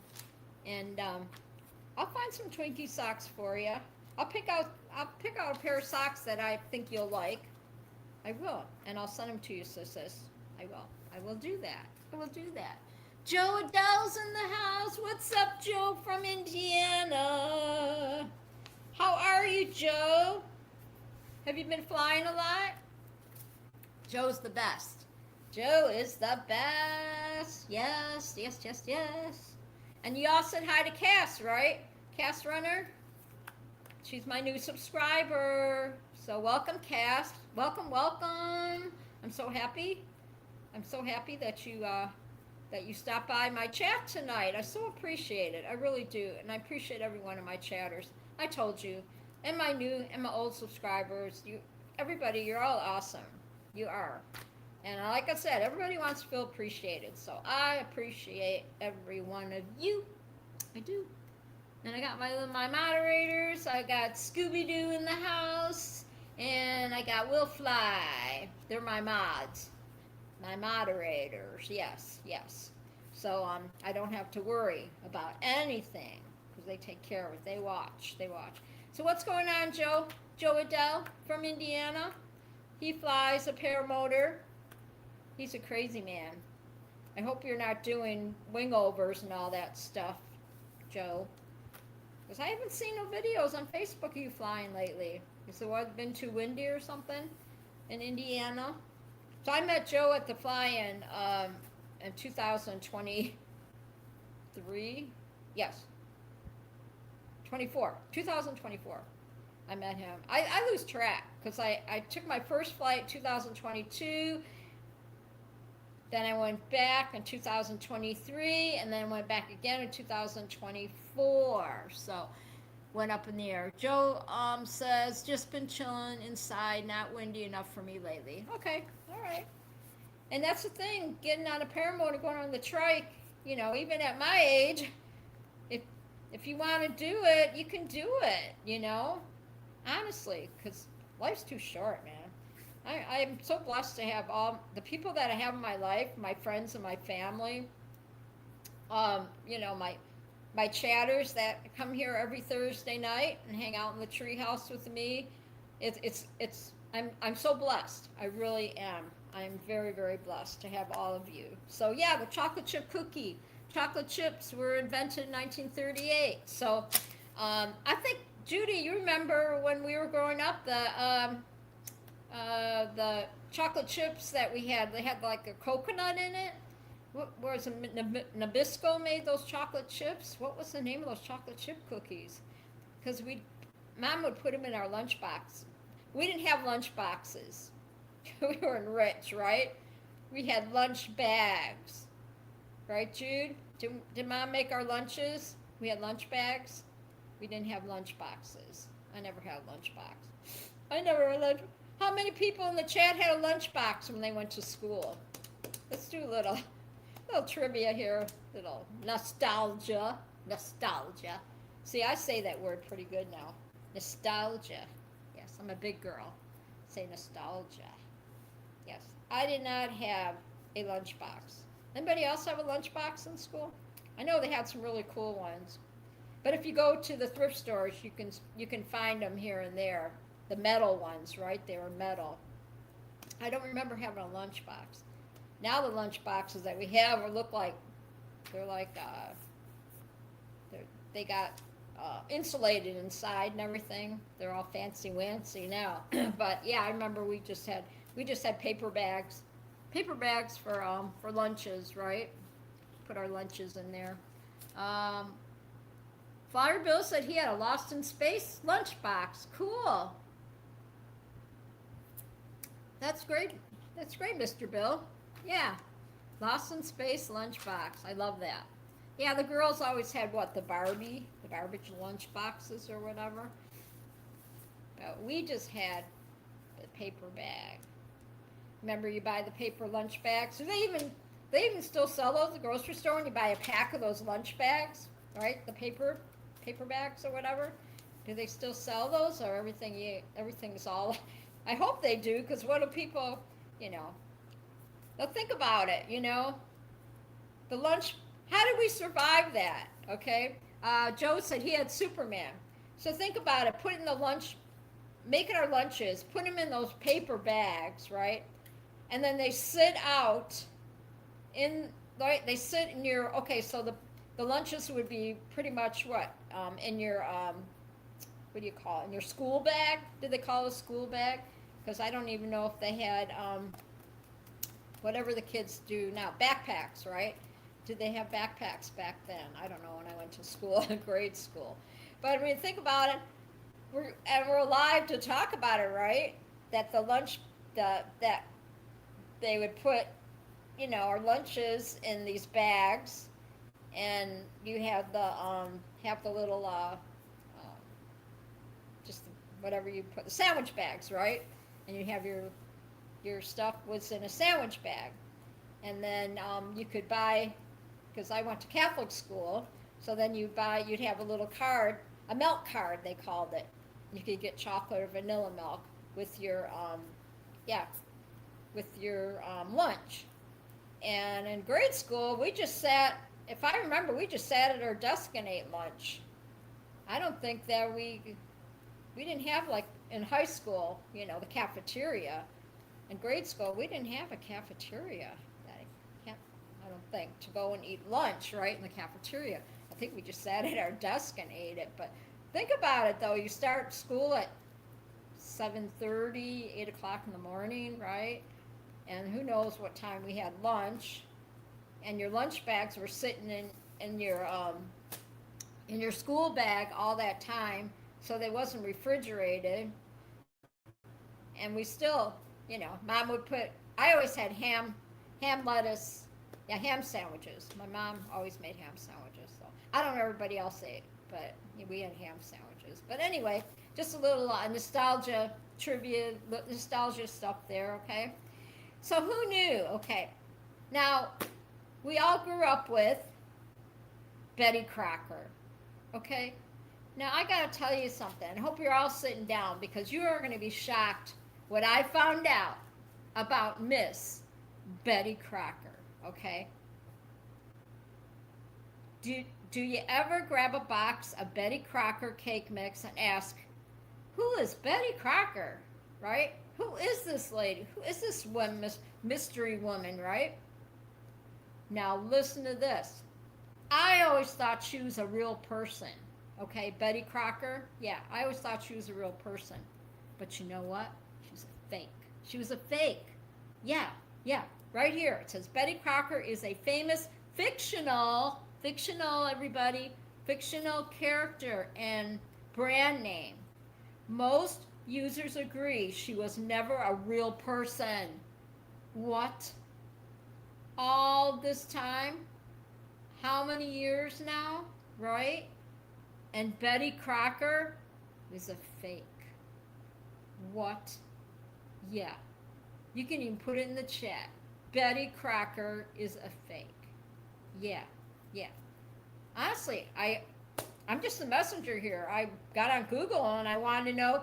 and I'll find some Twinkie socks for you. I'll pick out a pair of socks that I think you'll like. I will, and I'll send them to you, sis. I will do that. I will do that. Joe Adele's in the house. What's up, Joe from Indiana? How are you, Joe? Have you been flying a lot? Joe's the best. Joe is the best. Yes. And you all said hi to Cass, right? Cass Runner. She's my new subscriber. So welcome, Cass. Welcome. I'm so happy. That you stopped by my chat tonight. I so appreciate it. I really do. And I appreciate every one of my chatters. I told you. And my new and my old subscribers. Everybody, you're all awesome. You are. And like I said, everybody wants to feel appreciated. So I appreciate every one of you. I do. And I got my moderators. I got Scooby-Doo in the house. And I got Will Fly. They're my mods. My moderators. Yes. So I don't have to worry about anything. Because they take care of it. They watch. So what's going on, Joe? Joe Adele from Indiana. He flies a paramotor. He's a crazy man. I hope you're not doing wingovers and all that stuff, Joe. Because I haven't seen no videos on Facebook of you flying lately. Has the weather been too windy or something in Indiana? So I met Joe at the fly-in in 2023. Yes. 2024. I met him. I lose track because I took my first flight in 2022. Then I went back in 2023, and then went back again in 2024. So went up in the air. Joe says, just been chilling inside, not windy enough for me lately. Okay, all right. And that's the thing, getting on a paramotor, going on the trike, even at my age, if you want to do it, you can do it, honestly, because life's too short, man. I'm so blessed to have all the people that I have in my life, my friends and my family, my chatters that come here every Thursday night and hang out in the treehouse with me. I'm so blessed. I really am. I'm very, very blessed to have all of you. So yeah, the chocolate chip chocolate chips were invented in 1938. So I think, Judy, you remember when we were growing up, the chocolate chips that we had, they had like a coconut in it. What was it? Nabisco made those chocolate chips. What was the name of those chocolate chip cookies? Because Mom would put them in our lunchbox. We didn't have lunch boxes. We weren't rich, right? We had lunch bags, right, Jude? Did Mom make our lunches? We had lunch bags. We didn't have lunch boxes. I never had a lunch box. I never had lunch. How many people in the chat had a lunch box when they went to school? Let's do a little trivia here. Little nostalgia. Nostalgia. See, I say that word pretty good now. Nostalgia. Yes, I'm a big girl. Say nostalgia. Yes, I did not have a lunchbox. Anybody else have a lunchbox in school? I know they had some really cool ones. But if you go to the thrift stores, you can find them here and there. The metal ones, right? They were metal. I don't remember having a lunchbox. Now the lunch boxes that we have look like they got insulated inside and everything. They're all fancy wancy now. But yeah, I remember we just had paper bags for lunches, right? Put our lunches in there. Flyer Bill said he had a Lost in Space lunchbox. Cool. That's great. That's great, Mr. Bill. Yeah. Lost in Space lunchbox. I love that. Yeah, the girls always had what? The garbage lunch boxes or whatever. But we just had the paper bag. Remember, you buy the paper lunch bags. Do they even still sell those at the grocery store when you buy a pack of those lunch bags, right? The paper bags or whatever. Do they still sell those, or everything's all? I hope they do, because what do people, Now think about it, the lunch. How did we survive that? Okay, Joe said he had Superman. So think about it. Putting the lunch, making our lunches, put them in those paper bags, right? And then they sit out in, right? They sit in your, okay, so the lunches would be pretty much what? In your, what do you call it? In your school bag? Did they call it a school bag? Because I don't even know if they had, whatever the kids do now, backpacks, right? Did they have backpacks back then? I don't know when I went to school, grade school. But I mean, think about it. We're alive to talk about it, right? That the lunch, that they would put, our lunches in these bags, and you have the little, just whatever you put, the sandwich bags, right? And you have your stuff was in a sandwich bag. And then you could buy, because I went to Catholic school, so then you'd have a little card, a milk card they called it. You could get chocolate or vanilla milk with your lunch. And in grade school, we just sat, if I remember, we just sat at our desk and ate lunch. I don't think that we didn't have, like in high school, the cafeteria. In grade school, we didn't have a cafeteria. I don't think, to go and eat lunch, right, in the cafeteria. I think we just sat at our desk and ate it. But think about it, though. You start school at 7:30, 8 o'clock in the morning, right? And who knows what time we had lunch. And your lunch bags were sitting in your school bag all that time, so they wasn't refrigerated. And we still, Mom would put, I always had ham, lettuce, ham sandwiches. My mom always made ham sandwiches. So I don't know everybody else ate, but we had ham sandwiches. But anyway, just a little nostalgia trivia, nostalgia stuff there, okay? So who knew? Okay. Now, we all grew up with Betty Crocker, okay? Now, I got to tell you something. I hope you're all sitting down, because you are going to be shocked what I found out about Miss Betty Crocker. Okay. Do you ever grab a box of Betty Crocker cake mix and ask, who is Betty Crocker, right? Who is this lady? Who is this woman, mystery woman, right? Now listen to this. I always thought she was a real person. Okay, Betty Crocker. Yeah, I always thought she was a real person. But you know what? She's a fake. She was a fake. Yeah, yeah. Right here it says Betty Crocker is a famous fictional, everybody, fictional character and brand name. Most users agree she was never a real person. What? All this time? How many years now? Right? And Betty Crocker is a fake. What? Yeah. You can even put it in the chat. Betty Crocker is a fake. Yeah. Yeah. Honestly, I'm just a messenger here. I got on Google and I wanted to know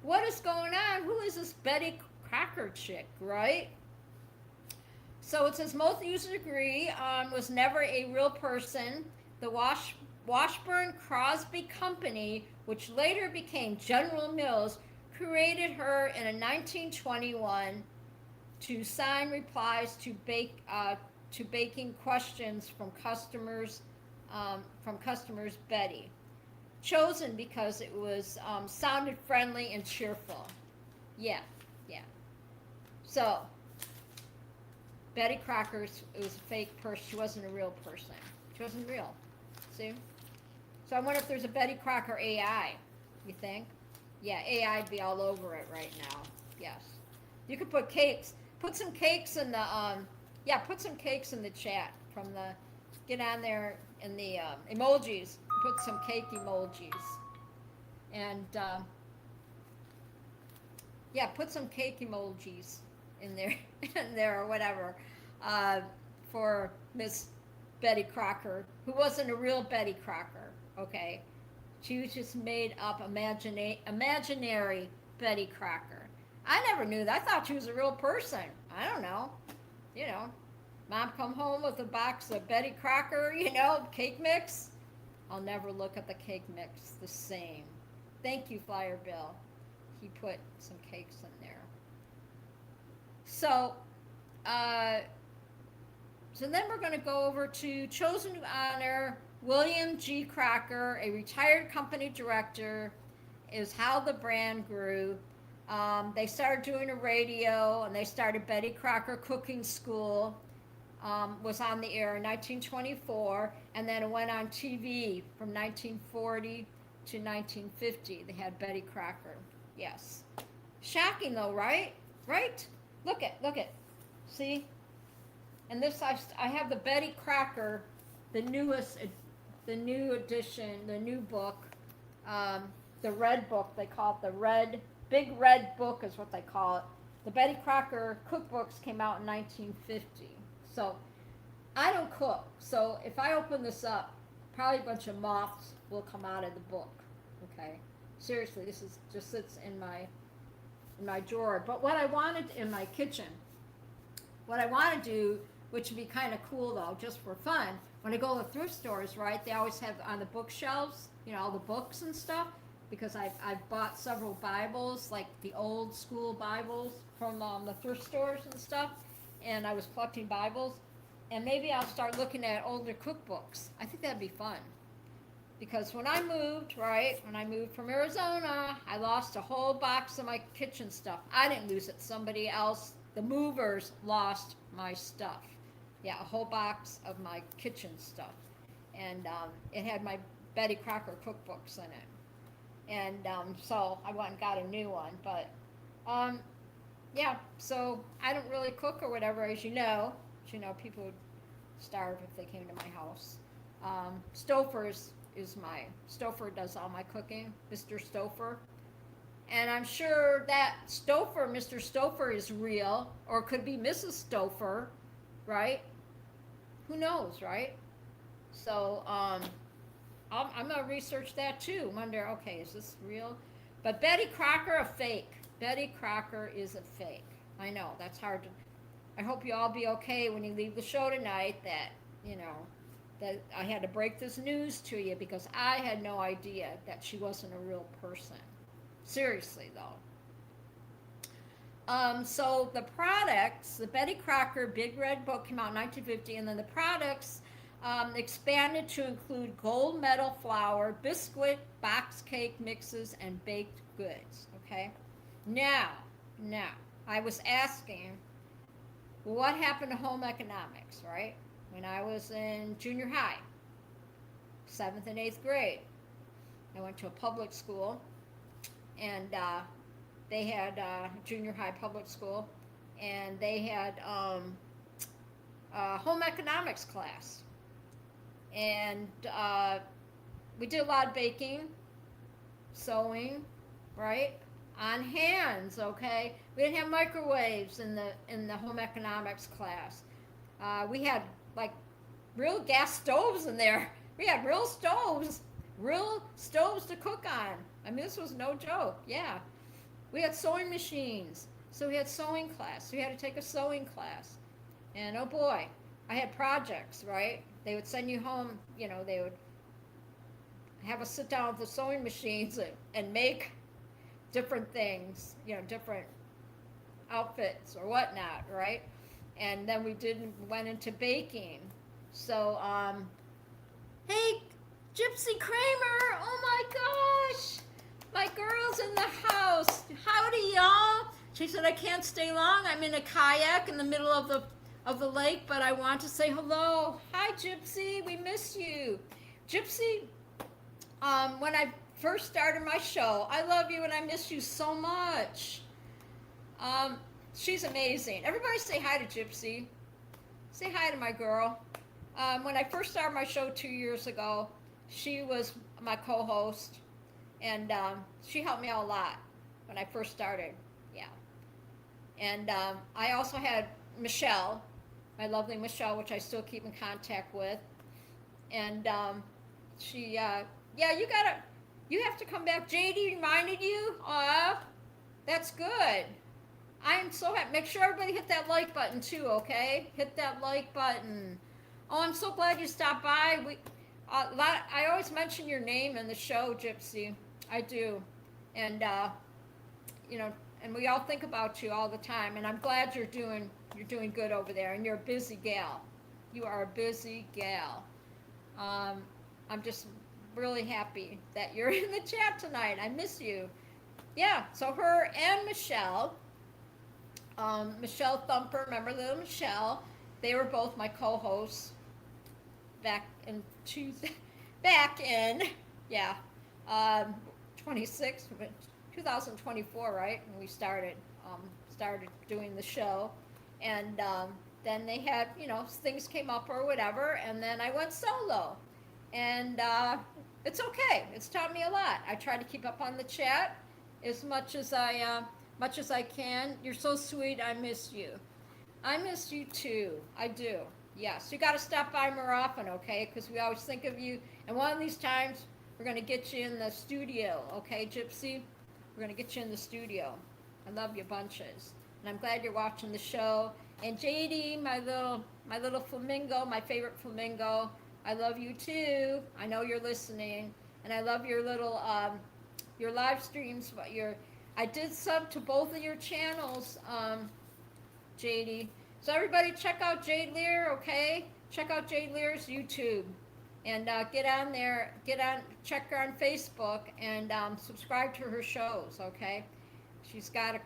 what is going on. Who is this Betty Crocker chick, right? So it says most users agree was never a real person. The Washburn Crosby Company, which later became General Mills, created her in a 1921 to sign replies to baking questions from customers Betty, chosen because it was sounded friendly and cheerful. Yeah, yeah. So Betty Crocker was a fake person. She wasn't a real person. She wasn't real. See? So I wonder if there's a Betty Crocker AI. You think? Yeah, AI'd be all over it right now. Yes. You could put cakes. Put some cakes in the put some cakes in the chat from the. Get on there in the emojis. Put some cake emojis. And put some cake emojis in there, or whatever, for Miss Betty Crocker, who wasn't a real Betty Crocker. Okay, she was just made up imaginary Betty Crocker. I never knew that. I thought she was a real person. I don't know. You know, Mom come home with a box of Betty Crocker, cake mix. I'll never look at the cake mix the same. Thank you, Flyer Bill. He put some cakes in there. So then we're going to go over to chosen to honor William G. Crocker, a retired company director, is how the brand grew. They started doing a radio, and they started Betty Crocker Cooking School. Was on the air in 1924, and then it went on TV from 1940 to 1950. They had Betty Crocker. Yes. Shocking though, right? Right? Look it. See? And this, I have the Betty Crocker, the new edition, the new book, the red book. They call it big red book is what they call it. The Betty Crocker cookbooks came out in 1950. So I don't cook. So if I open this up, probably a bunch of moths will come out of the book. Okay. Seriously, this is just sits in my drawer. But what I wanted in my kitchen, what I want to do, which would be kind of cool though, just for fun, when I go to thrift stores, right, they always have on the bookshelves, all the books and stuff, because I've bought several Bibles, like the old school Bibles from the thrift stores and stuff, and I was collecting Bibles, and maybe I'll start looking at older cookbooks. I think that'd be fun. Because when I moved from Arizona, I lost a whole box of my kitchen stuff. I didn't lose it. Somebody else, the movers, lost my stuff. Yeah, a whole box of my kitchen stuff. And it had my Betty Crocker cookbooks in it. And so I went and got a new one. But, so I don't really cook or whatever, as you know. People would starve if they came to my house. Stouffer does all my cooking, Mr. Stouffer. And I'm sure that Mr. Stouffer is real, or could be Mrs. Stouffer, right? Who knows, right? So I'm going to research that too. Wonder, okay, is this real? But Betty Crocker, a fake. Betty Crocker is a fake. I know, that's hard to... I hope you all be okay when you leave the show tonight, that I had to break this news to you, because I had no idea that she wasn't a real person. Seriously, though. So the products, the Betty Crocker Big Red Book came out in 1950, and then the products expanded to include gold medal flour, biscuit, box cake mixes, and baked goods. Okay, now, now, I was asking, what happened to home economics, right? When I was in junior high, 7th and 8th grade, I went to a public school, and they had junior high public school, and they had home economics class, and we did a lot of baking, sewing, right? On hands, okay. We didn't have microwaves in the home economics class. We had like real gas stoves in there. We had real stoves to cook on. I mean, this was no joke. Yeah, we had sewing machines, so we had sewing class. We had to take a sewing class, and oh boy, I had projects. Right? They would send you home. You know, they would have us sit down with the sewing machines and make different things. You know, different outfits or whatnot. Right? And then went into baking. So, hey, Gypsy Kramer! Oh my gosh! My girl's in the house. Howdy, y'all! She said I can't stay long. I'm in a kayak in the middle of the lake, but I want to say hello. Hi, Gypsy. We miss you, Gypsy. When I first started my show, I love you and I miss you so much. She's amazing. Everybody say hi to Gypsy. Say hi to my girl. When I first started my show 2 years ago, she was my co-host, and she helped me out a lot when I first started. Yeah. And I also had Michelle, my lovely Michelle, which I still keep in contact with. And she, yeah, you have to come back. JD reminded you? That's good. I'm so happy. Make sure everybody hit that like button too, okay? Hit that like button. Oh, I'm so glad you stopped by. I always mention your name in the show, Gypsy. I do, and you know, and we all think about you all the time. And I'm glad you're doing good over there. And you're a busy gal. You are a busy gal. I'm just really happy that you're in the chat tonight. I miss you. Yeah. So her and Michelle. Michelle Thumper, remember little Michelle? They were both my co-hosts back in yeah, 2024, right? When we started doing the show, and then they had, you know, things came up or whatever, and then I went solo, and it's okay. It's taught me a lot. I try to keep up on the chat as much as I can. You're so sweet. I miss you. I miss you too. I do. Yes. You got to stop by more often, okay? Because we always think of you. And one of these times, we're going to get you in the studio, okay, Gypsy? We're going to get you in the studio. I love you bunches. And I'm glad you're watching the show. And JD, my little flamingo, my favorite flamingo, I love you too. I know you're listening. And I love your little, your live streams, but I did sub to both of your channels, JD. So everybody check out Jade Lear, okay? Check out Jade Lear's YouTube. And get on there, check her on Facebook, and subscribe to her shows, okay? She's got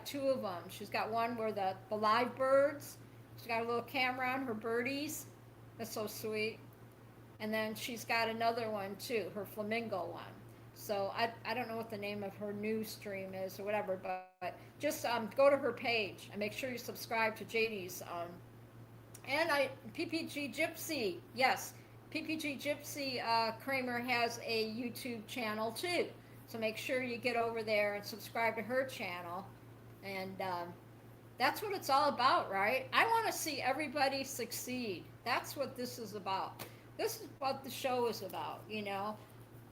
two of them. She's got one where the live birds. She's got a little camera on her birdies. That's so sweet. And then she's got another one too, her flamingo one. So I don't know what the name of her new stream is or whatever, but just go to her page and make sure you subscribe to JD's. And PPG Gypsy, yes, PPG Gypsy Kramer has a YouTube channel too. So make sure you get over there and subscribe to her channel. And that's what it's all about, right? I want to see everybody succeed. That's what this is about. This is what the show is about, you know.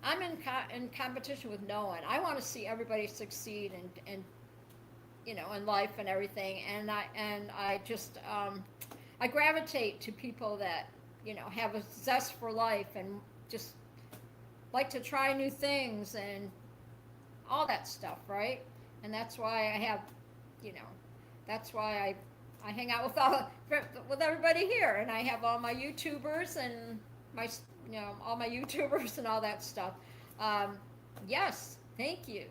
I'm in competition with no one. I want to see everybody succeed and you know, in life and everything. And I just I gravitate to people that, you know, have a zest for life and just like to try new things and all that stuff, right? And that's why I have, you know, that's why I hang out with everybody here, and I have all my YouTubers and my all my YouTubers and all that stuff. Um, yes, thank you.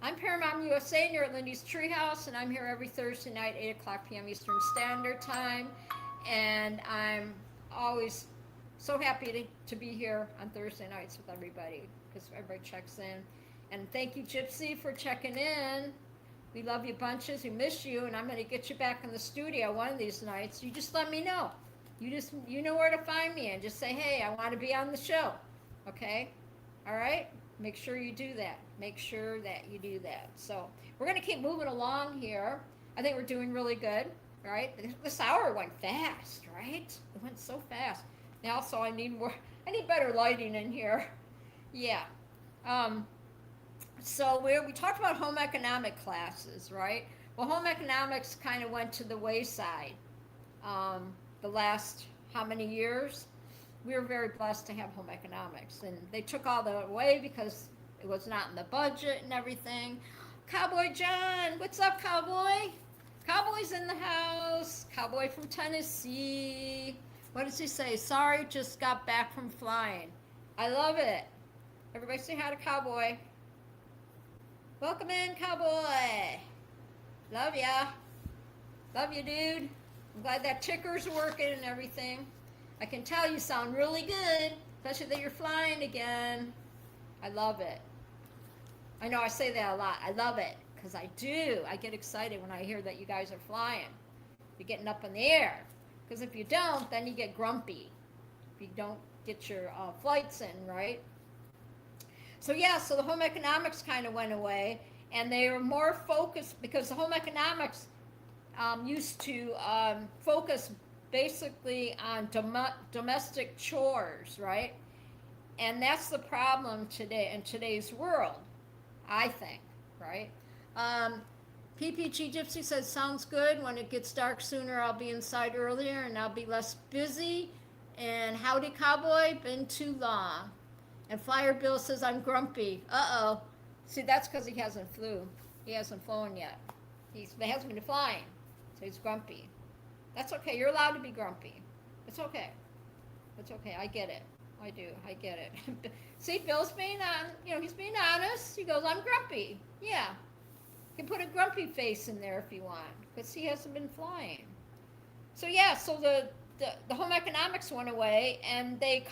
I'm Paramount USA, and you're at Lindy's Treehouse, and I'm here every Thursday night, 8 o'clock p.m. Eastern Standard Time. And I'm always so happy to be here on Thursday nights with everybody because everybody checks in. And thank you, Gypsy, for checking in. We love you bunches. We miss you, and I'm going to get you back in the studio one of these nights. You just let me know. You know where to find me, and just say, hey, I want to be on the show. Okay? All right? Make sure you do that. Make sure that you do that. So we're going to keep moving along here. I think we're doing really good, right? This hour went fast, right? It went so fast. Now, so I need better lighting in here. Yeah. So we talked about home economic classes, right? Well, home economics kind of went to the wayside the last how many years? We were very blessed to have home economics, and they took all that away because it was not in the budget and everything. Cowboy John, what's up, Cowboy? Cowboy's in the house. Cowboy from Tennessee. What does he say? Sorry, just got back from flying. I love it. Everybody say hi to Cowboy. Welcome in, Cowboy. Love ya. Love you, dude. I'm glad that ticker's working and everything. I can tell you sound really good, especially that you're flying again. I love it. I know I say that a lot. I love it, because I do. I get excited when I hear that you guys are flying. You're getting up in the air. Because if you don't, then you get grumpy. If you don't get your flights in, right? So yeah, so the home economics kind of went away, and they were more focused, because the home economics used to focus basically on domestic chores, right? And that's the problem today in today's world, I think, right? PPG Gypsy says, sounds good. When it gets dark sooner, I'll be inside earlier and I'll be less busy. And howdy, Cowboy, been too long. And Flyer Bill says, I'm grumpy. Uh-oh. See, that's because he hasn't flew. He hasn't flown yet. He hasn't been flying, so he's grumpy. That's okay. You're allowed to be grumpy. It's okay. It's okay. I get it. I do. I get it. See, Bill's being he's being honest. He goes, I'm grumpy. Yeah. You can put a grumpy face in there if you want, because he hasn't been flying. So yeah, so the home economics went away, and they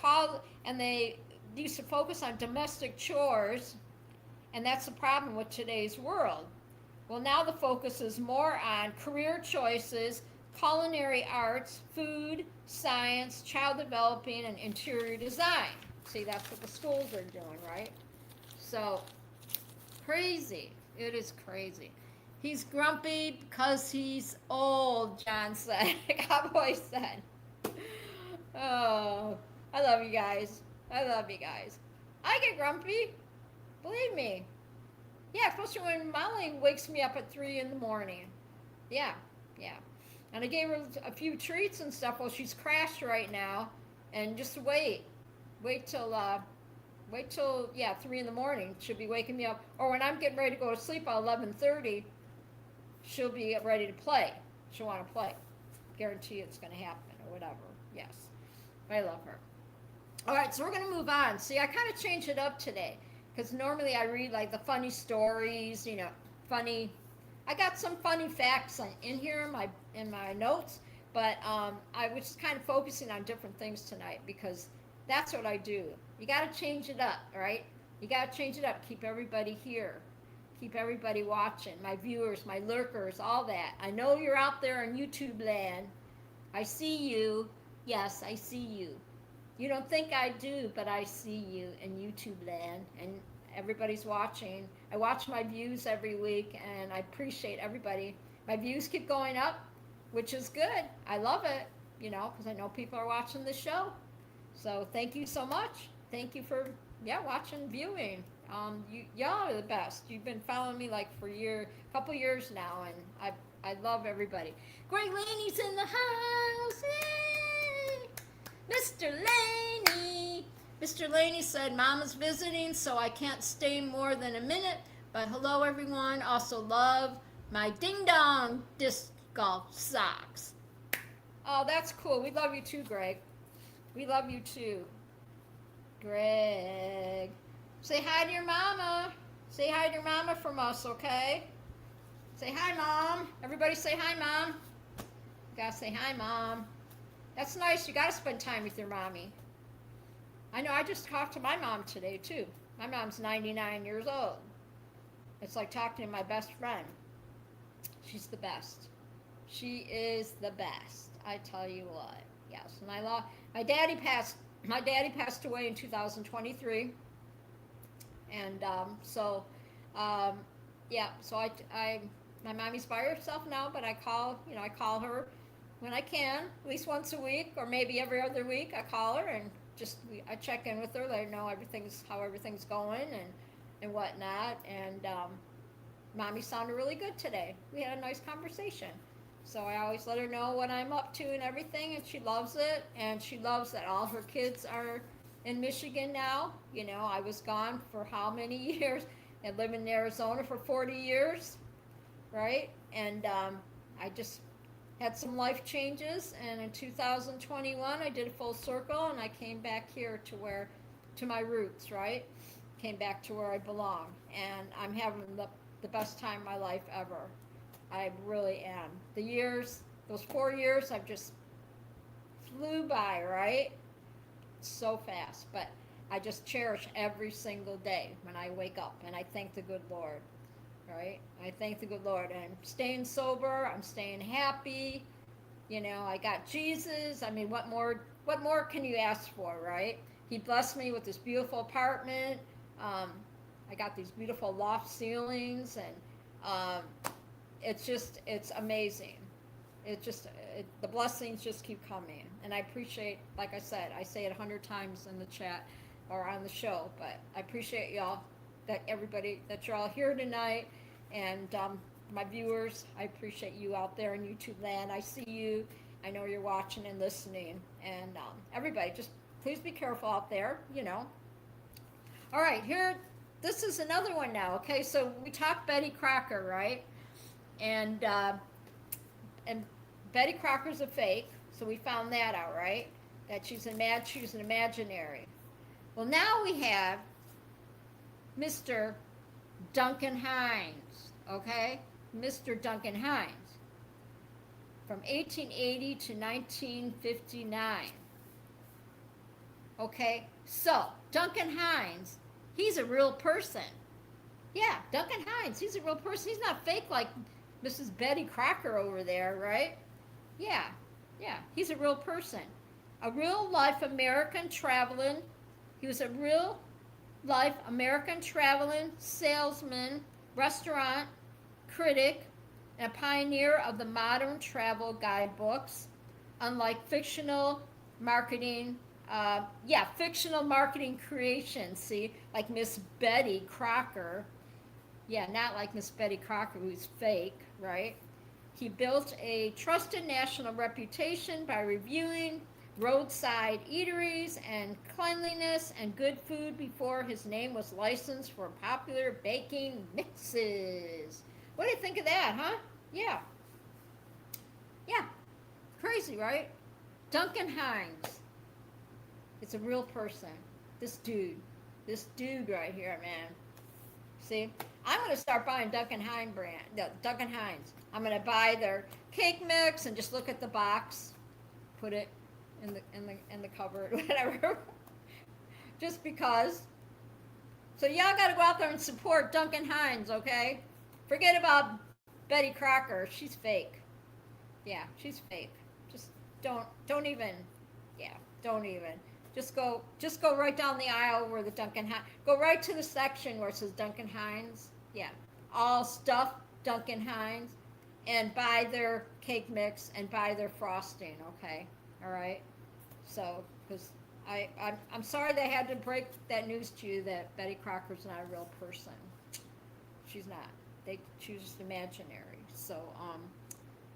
used to focus on domestic chores, and that's the problem with today's world. Well, now the focus is more on career choices, culinary arts, food, science, child developing, and interior design. See, that's what the schools are doing, right? So, crazy. It is crazy. He's grumpy because he's old, John said. Cowboy said. Oh, I love you guys. I love you guys. I get grumpy. Believe me. Yeah, especially when Molly wakes me up at 3 in the morning. Yeah, yeah. And I gave her a few treats and stuff. Well, she's crashed right now. And just wait. Wait till 3 in the morning. She'll be waking me up. Or when I'm getting ready to go to sleep at 11:30, she'll be ready to play. She'll want to play. Guarantee it's going to happen or whatever. Yes. I love her. All right, so we're going to move on. See, I kind of changed it up today. Because normally I read like the funny stories, funny. I got some funny facts in here in my notes, but I was just kind of focusing on different things tonight because that's what I do. You got to change it up, right? You got to change it up. Keep everybody here. Keep everybody watching. My viewers, my lurkers, all that. I know you're out there in YouTube land. I see you. Yes, I see you. You don't think I do, but I see you in YouTube land, and everybody's watching. I watch my views every week, and I appreciate everybody. My views keep going up, which is good. I love it, because I know people are watching the show. So thank you so much. Thank you for, watching, viewing. Y'all are the best. You've been following me like for a couple years now, and I love everybody. Greg Laney's in the house. Yay! Mr. Laney. Mr. Laney said, Mama's visiting, so I can't stay more than a minute. But hello, everyone. Also love my ding-dong golf socks. Oh, that's cool. We love you too, Greg. We love you too. Greg. Say hi to your mama. Say hi to your mama from us, okay? Say hi, Mom. Everybody say hi, Mom. You gotta say hi, Mom. That's nice. You gotta spend time with your mommy. I know, I just talked to my mom today, too. My mom's 99 years old. It's like talking to my best friend. She's the best. She is the best. I tell you what. Yes. My daddy passed away in 2023. And yeah, so my mommy's by herself now, but I call her when I can, at least once a week, or maybe every other week. I call her and I check in with her, let her know how everything's going and whatnot. And mommy sounded really good today. We had a nice conversation. So I always let her know what I'm up to and everything, and she loves it. And she loves that all her kids are in Michigan now. You know, I was gone for how many years? And lived in Arizona for 40 years, right? And I just had some life changes, and in 2021 I did a full circle, and I came back here to my roots, right? Came back to where I belong, and I'm having the best time of my life ever. I really am. Those 4 years, I've just flew by, right? So fast, but I just cherish every single day when I wake up, and I thank the good Lord, right? I thank the good Lord. And I'm staying sober. I'm staying happy. You know, I got Jesus. I mean, what more can you ask for, right? He blessed me with this beautiful apartment. I got these beautiful loft ceilings, and it's amazing. The blessings just keep coming, and I appreciate, like I said, I say it 100 times in the chat or on the show, but I appreciate y'all, that you're all here tonight, and my viewers, I appreciate you out there in YouTube land. I see you. I know you're watching and listening, and everybody, just please be careful out there, you know. All right, this is another one now. Okay, so we talked Betty Crocker, right? And Betty Crocker's a fake, so we found that out, right? That she's an imaginary. Well, now we have Mr. Duncan Hines, okay? Mr. Duncan Hines, from 1880 to 1959. Okay, so Duncan Hines, he's a real person. Yeah, Duncan Hines, he's a real person. He's not fake like Mrs. Betty Crocker over there, right? Yeah, he's a real person. A real life American traveling. He was a real life American traveling salesman, restaurant critic, and a pioneer of the modern travel guidebooks. Unlike fictional marketing creation, see, like Miss Betty Crocker. Yeah, not like Miss Betty Crocker, who's fake, right? He built a trusted national reputation by reviewing roadside eateries and cleanliness and good food before his name was licensed for popular baking mixes. What do you think of that, huh? Yeah. Crazy, right? Duncan Hines. It's a real person. This dude right here, man. See, I'm going to start buying Duncan Hines. I'm going to buy their cake mix and just look at the box, put it in the cupboard, whatever. Just because. So y'all got to go out there and support Duncan Hines, okay? Forget about Betty Crocker. She's fake. Yeah, she's fake. Just don't even. Yeah, don't even. Just go right down the aisle where the Duncan Hines. Go right to the section where it says Duncan Hines. Yeah, all stuff Duncan Hines, and buy their cake mix and buy their frosting. Okay, all right. So, because I'm sorry they had to break that news to you that Betty Crocker's not a real person. She's not. She was just imaginary. So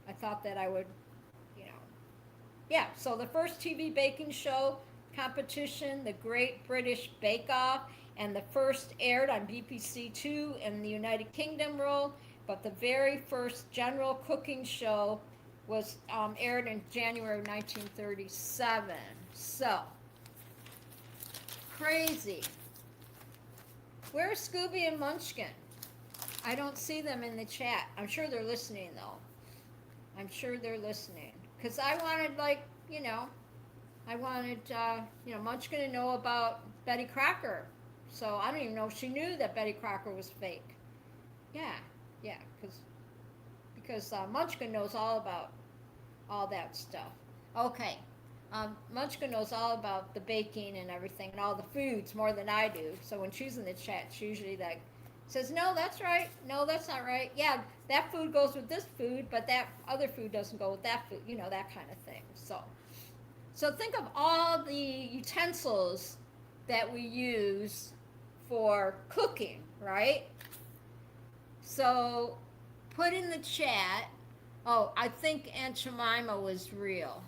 I thought that I would, yeah. So the first TV baking show competition, the Great British Bake Off, and the first aired on BBC2 in the United Kingdom role, but the very first general cooking show was aired in January 1937. So, crazy. Where's Scooby and Munchkin? I don't see them in the chat. I'm sure they're listening, though. I'm sure they're listening. Because I wanted, like, I wanted, Munchkin to know about Betty Crocker. So I don't even know if she knew that Betty Crocker was fake. Yeah, because Munchkin knows all about all that stuff. Okay, Munchkin knows all about the baking and everything and all the foods more than I do. So when she's in the chat, she usually like says, "No, that's right. No, that's not right. Yeah, that food goes with this food, but that other food doesn't go with that food. That kind of thing." So think of all the utensils that we use for cooking, right? So put in the chat. Oh, I think Aunt Jemima was real.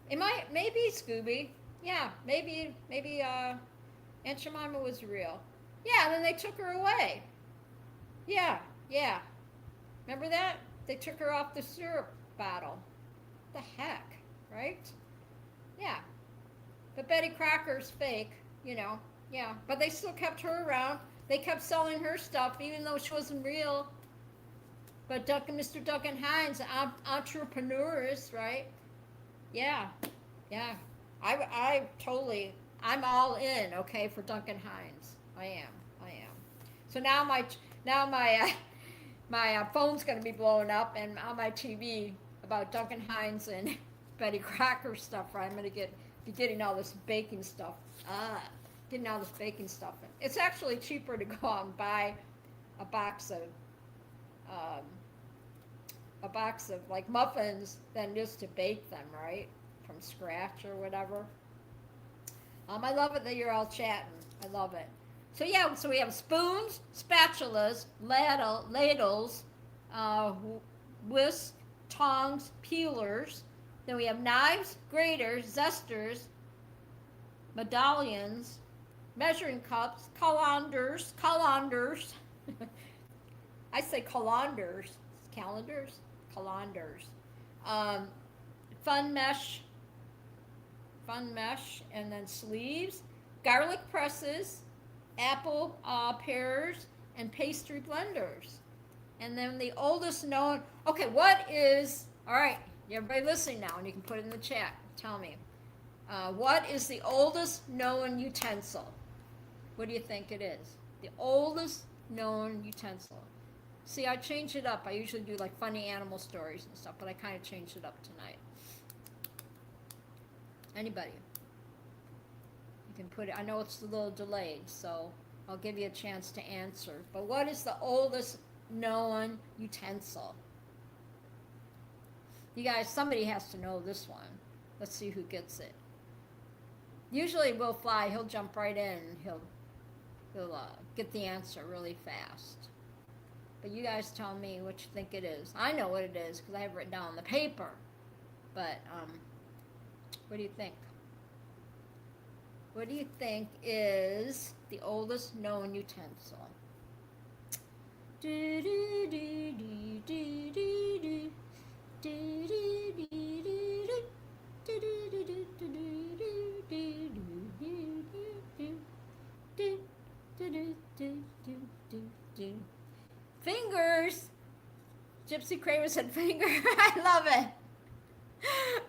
Maybe Scooby. Yeah, maybe Aunt Jemima was real. Yeah, then they took her away. Yeah. Remember that? They took her off the syrup bottle. The heck, right? Yeah. But Betty Crocker's fake, Yeah, but they still kept her around. They kept selling her stuff even though she wasn't real. But Mr. Duncan Hines, entrepreneurs, right? Yeah. I'm all in, okay, for Duncan Hines. I am. So now my phone's going to be blowing up, and on my TV about Duncan Hines and Betty Crocker stuff. Right? I'm going to be getting all this baking stuff. Getting all this baking stuff. It's actually cheaper to go out and buy a box of like muffins than just to bake them, right? From scratch or whatever. I love it that you're all chatting. I love it. So yeah, so we have spoons, spatulas, ladles, whisk, tongs, peelers. Then we have knives, graters, zesters, medallions, measuring cups, colanders. I say colanders, calendars, colanders. Fun mesh, and then sleeves, garlic presses, apple pears, and pastry blenders. And then the oldest known, okay, all right, everybody listening now, and you can put it in the chat, tell me. What is the oldest known utensil? What do you think it is? The oldest known utensil. See, I changed it up. I usually do like funny animal stories and stuff, but I kind of changed it up tonight. Anybody? You can put it, I know it's a little delayed, so I'll give you a chance to answer. But what is the oldest known utensil? You guys, somebody has to know this one. Let's see who gets it. Usually Will Fly, he'll jump right in and he'll get the answer really fast. But you guys tell me what you think it is. I know what it is because I have it written down on the paper. But what do you think? What do you think is the oldest known utensil? Fingers. Gypsy Craver said finger. I love it.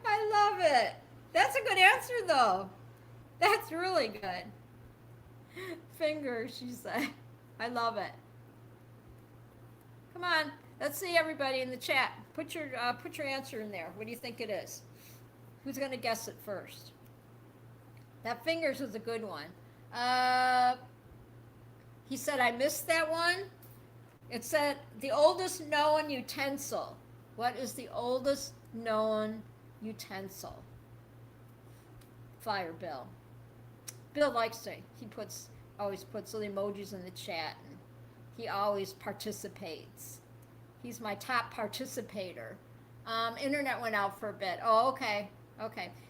I love it. That's a good answer, though. That's really good. Fingers, she said. I love it. Come on, let's see everybody in the chat. Put your answer in there. What do you think it is? Who's gonna guess it first? That fingers was a good one. He said I missed that one. It said the oldest known utensil. What is the oldest known utensil? Fire Bill. Bill likes to. He always puts little emojis in the chat, and he always participates. He's my top participator. Internet went out for a bit. Oh, okay.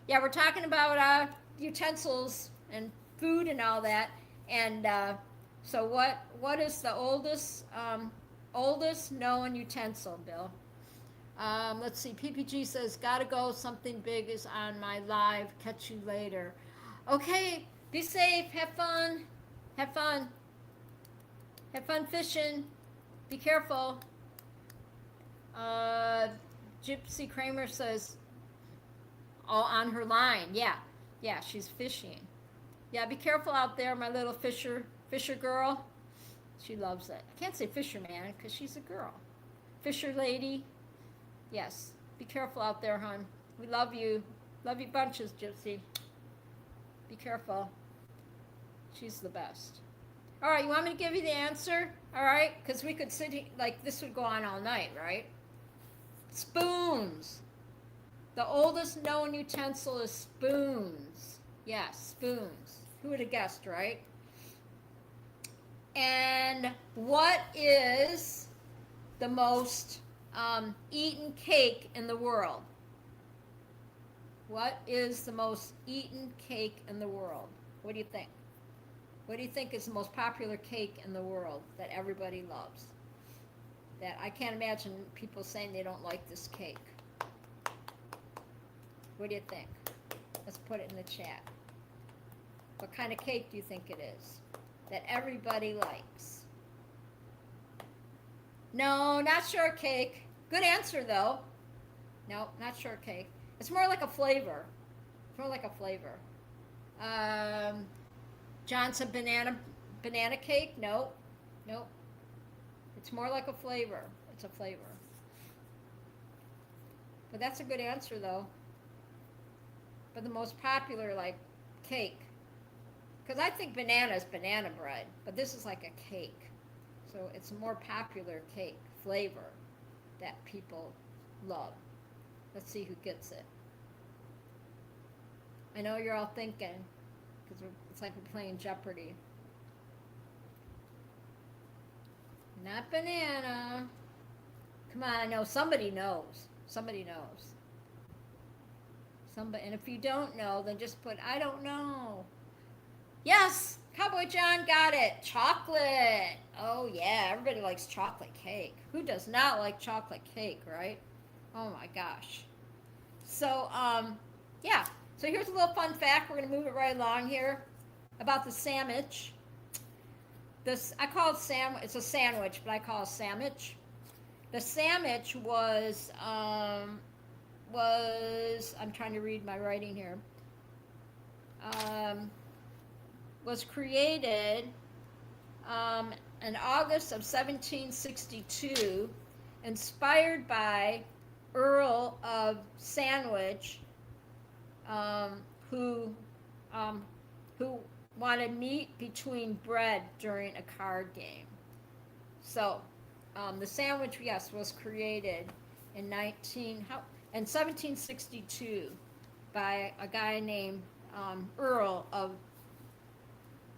Yeah, we're talking about utensils and food and all that. And so what is the oldest known utensil, Bill? Let's see. PPG says, gotta go. Something big is on my live. Catch you later. Okay. Be safe. Have fun. Have fun. Have fun fishing. Be careful. Uh, Gypsy Kramer says, oh, on her line. Yeah. Yeah, she's fishing. Yeah, be careful out there, my little fisher girl. She loves it. I can't say fisherman because she's a girl. Fisher lady. Yes. Be careful out there, hon. We love you. Love you bunches, Gypsy. Be careful. She's the best. All right, you want me to give you the answer? All right, because we could sit here, like this would go on all night, right? Spoons. The oldest known utensil is spoons. Yes, spoons. Who would have guessed, right? And what is the most eaten cake in the world? What is the most eaten cake in the world? What do you think? What do you think is the most popular cake in the world that everybody loves? That I can't imagine people saying they don't like this cake. What do you think? Let's put it in the chat. What kind of cake do you think it is that everybody likes? No, not shortcake. Good answer though. No, not shortcake. It's more like a flavor. It's more like a flavor. John said banana cake. Nope. Nope. It's more like a flavor. It's a flavor. But that's a good answer though. But the most popular like cake. Because I think banana is banana bread, but this is like a cake. So it's a more popular cake flavor that people love. Let's see who gets it. I know you're all thinking, because it's like we're playing Jeopardy. Not banana. Come on, I know somebody knows. Somebody knows. Somebody, and if you don't know, then just put, I don't know. Yes, Cowboy John got it. Chocolate. Oh yeah, everybody likes chocolate cake. Who does not like chocolate cake, right? Oh my gosh. So, yeah. So here's a little fun fact. We're going to move it right along here about the sandwich. I call it it's a sandwich, but I call it sandwich. The sandwich was I'm trying to read my writing here. Was created in August of 1762, inspired by Earl of Sandwich, who wanted meat between bread during a card game. So, the sandwich, yes, was created in 1762 by a guy named Earl of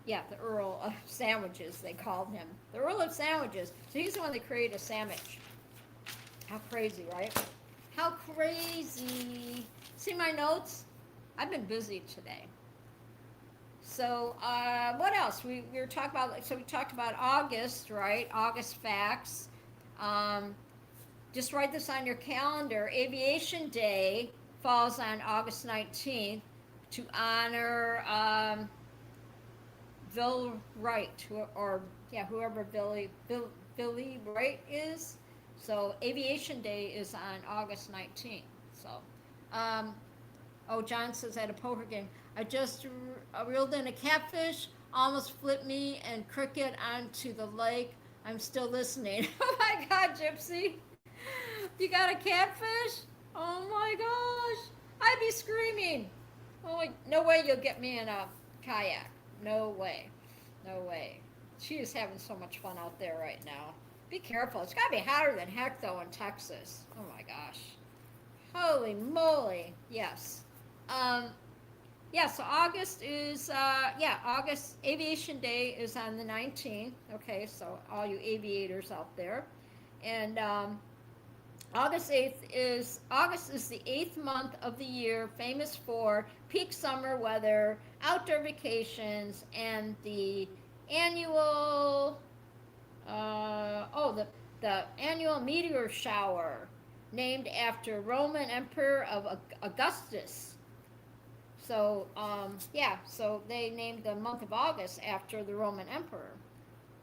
the Earl of Sandwiches, they called him. The Earl of Sandwiches. So he's the one that created a sandwich. How crazy, right? How crazy. See my notes? I've been busy today. So what else? We were talking about, so we talked about August, right? August facts. Just write this on your calendar. Aviation Day falls on August 19th to honor Bill Wright, whoever Billy Wright is. So Aviation Day is on August 19th. So, John says at a poker game, I just reeled in a catfish, almost flipped me and cricket onto the lake. I'm still listening. Oh my God, Gypsy, you got a catfish? Oh my gosh, I'd be screaming. Oh, no way you'll get me in a kayak. No way. No way. She is having so much fun out there right now. Be careful. It's got to be hotter than heck, though, in Texas. Oh, my gosh. Holy moly. Yes. So August is, August Aviation Day is on the 19th. Okay, so all you aviators out there. And August is the 8th month of the year, famous for peak summer weather, outdoor vacations, and the annual the annual meteor shower. named after Roman Emperor of Augustus. So, yeah, so they named the month of August after the Roman Emperor.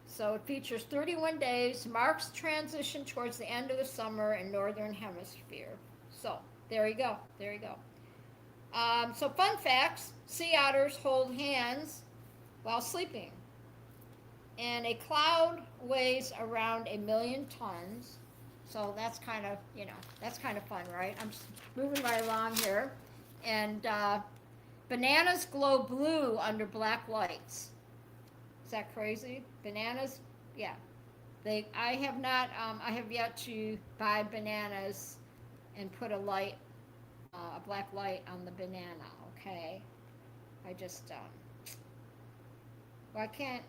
So it features 31 days, marks transition towards the end of the summer in Northern Hemisphere. So, there you go, there you go. So fun facts, sea otters hold hands while sleeping. And a cloud weighs around 1,000,000 tons. So that's kind of, that's kind of fun, right? I'm just moving right along here. And bananas glow blue under black lights. Is that crazy? Bananas, yeah. I have yet to buy bananas and put a black light on the banana, okay? I just, well, I can't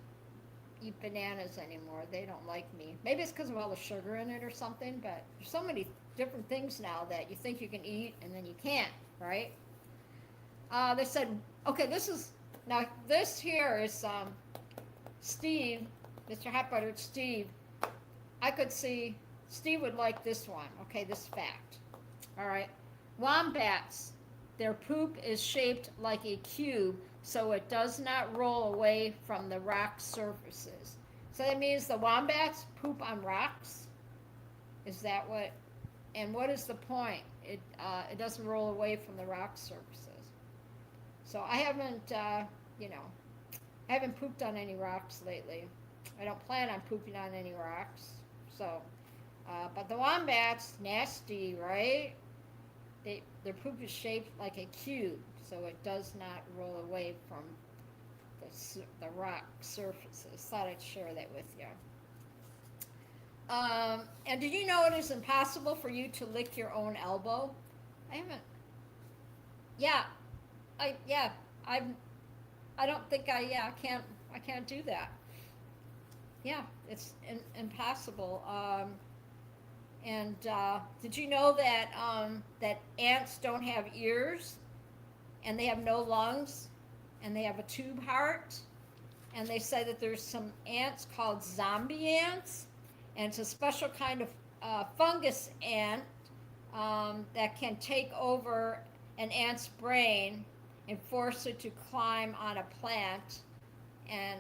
eat bananas anymore. They don't like me. Maybe it's because of all the sugar in it or something, but there's so many different things now that you think you can eat and then you can't, right? They said, okay, this here is Steve, Mr. Hot Buttered Steve. I could see Steve would like this one, okay, this fact. All right. Wombats, their poop is shaped like a cube, so it does not roll away from the rock surfaces. So that means the wombats poop on rocks? Is that what? And what is the point? It doesn't roll away from the rock surfaces. So I haven't, I haven't pooped on any rocks lately. I don't plan on pooping on any rocks. So, but the wombats, nasty, right? Their poop is shaped like a cube, so it does not roll away from the rock surfaces. Thought I'd share that with you. And did you know it is impossible for you to lick your own elbow? I haven't. Yeah, I don't think I can't do that. Yeah, it's impossible. And did you know that that ants don't have ears, and they have no lungs, and they have a tube heart? And they say that there's some ants called zombie ants, and it's a special kind of fungus ant that can take over an ant's brain and force it to climb on a plant, and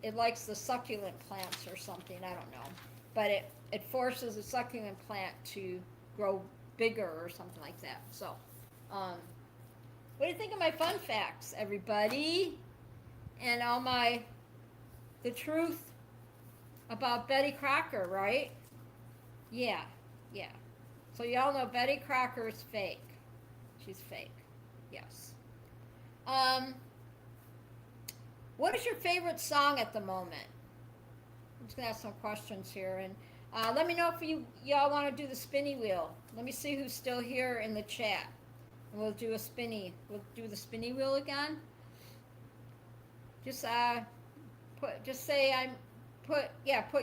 it likes the succulent plants or something, I don't know. But it forces a succulent plant to grow bigger or something like that. So, what do you think of my fun facts, everybody? And the truth about Betty Crocker, right? Yeah. So y'all know Betty Crocker is fake. She's fake, yes. What is your favorite song at the moment? I'm just gonna ask some questions here, and let me know if y'all want to do the spinny wheel. Let me see who's still here in the chat, and we'll do the spinny wheel again. Just put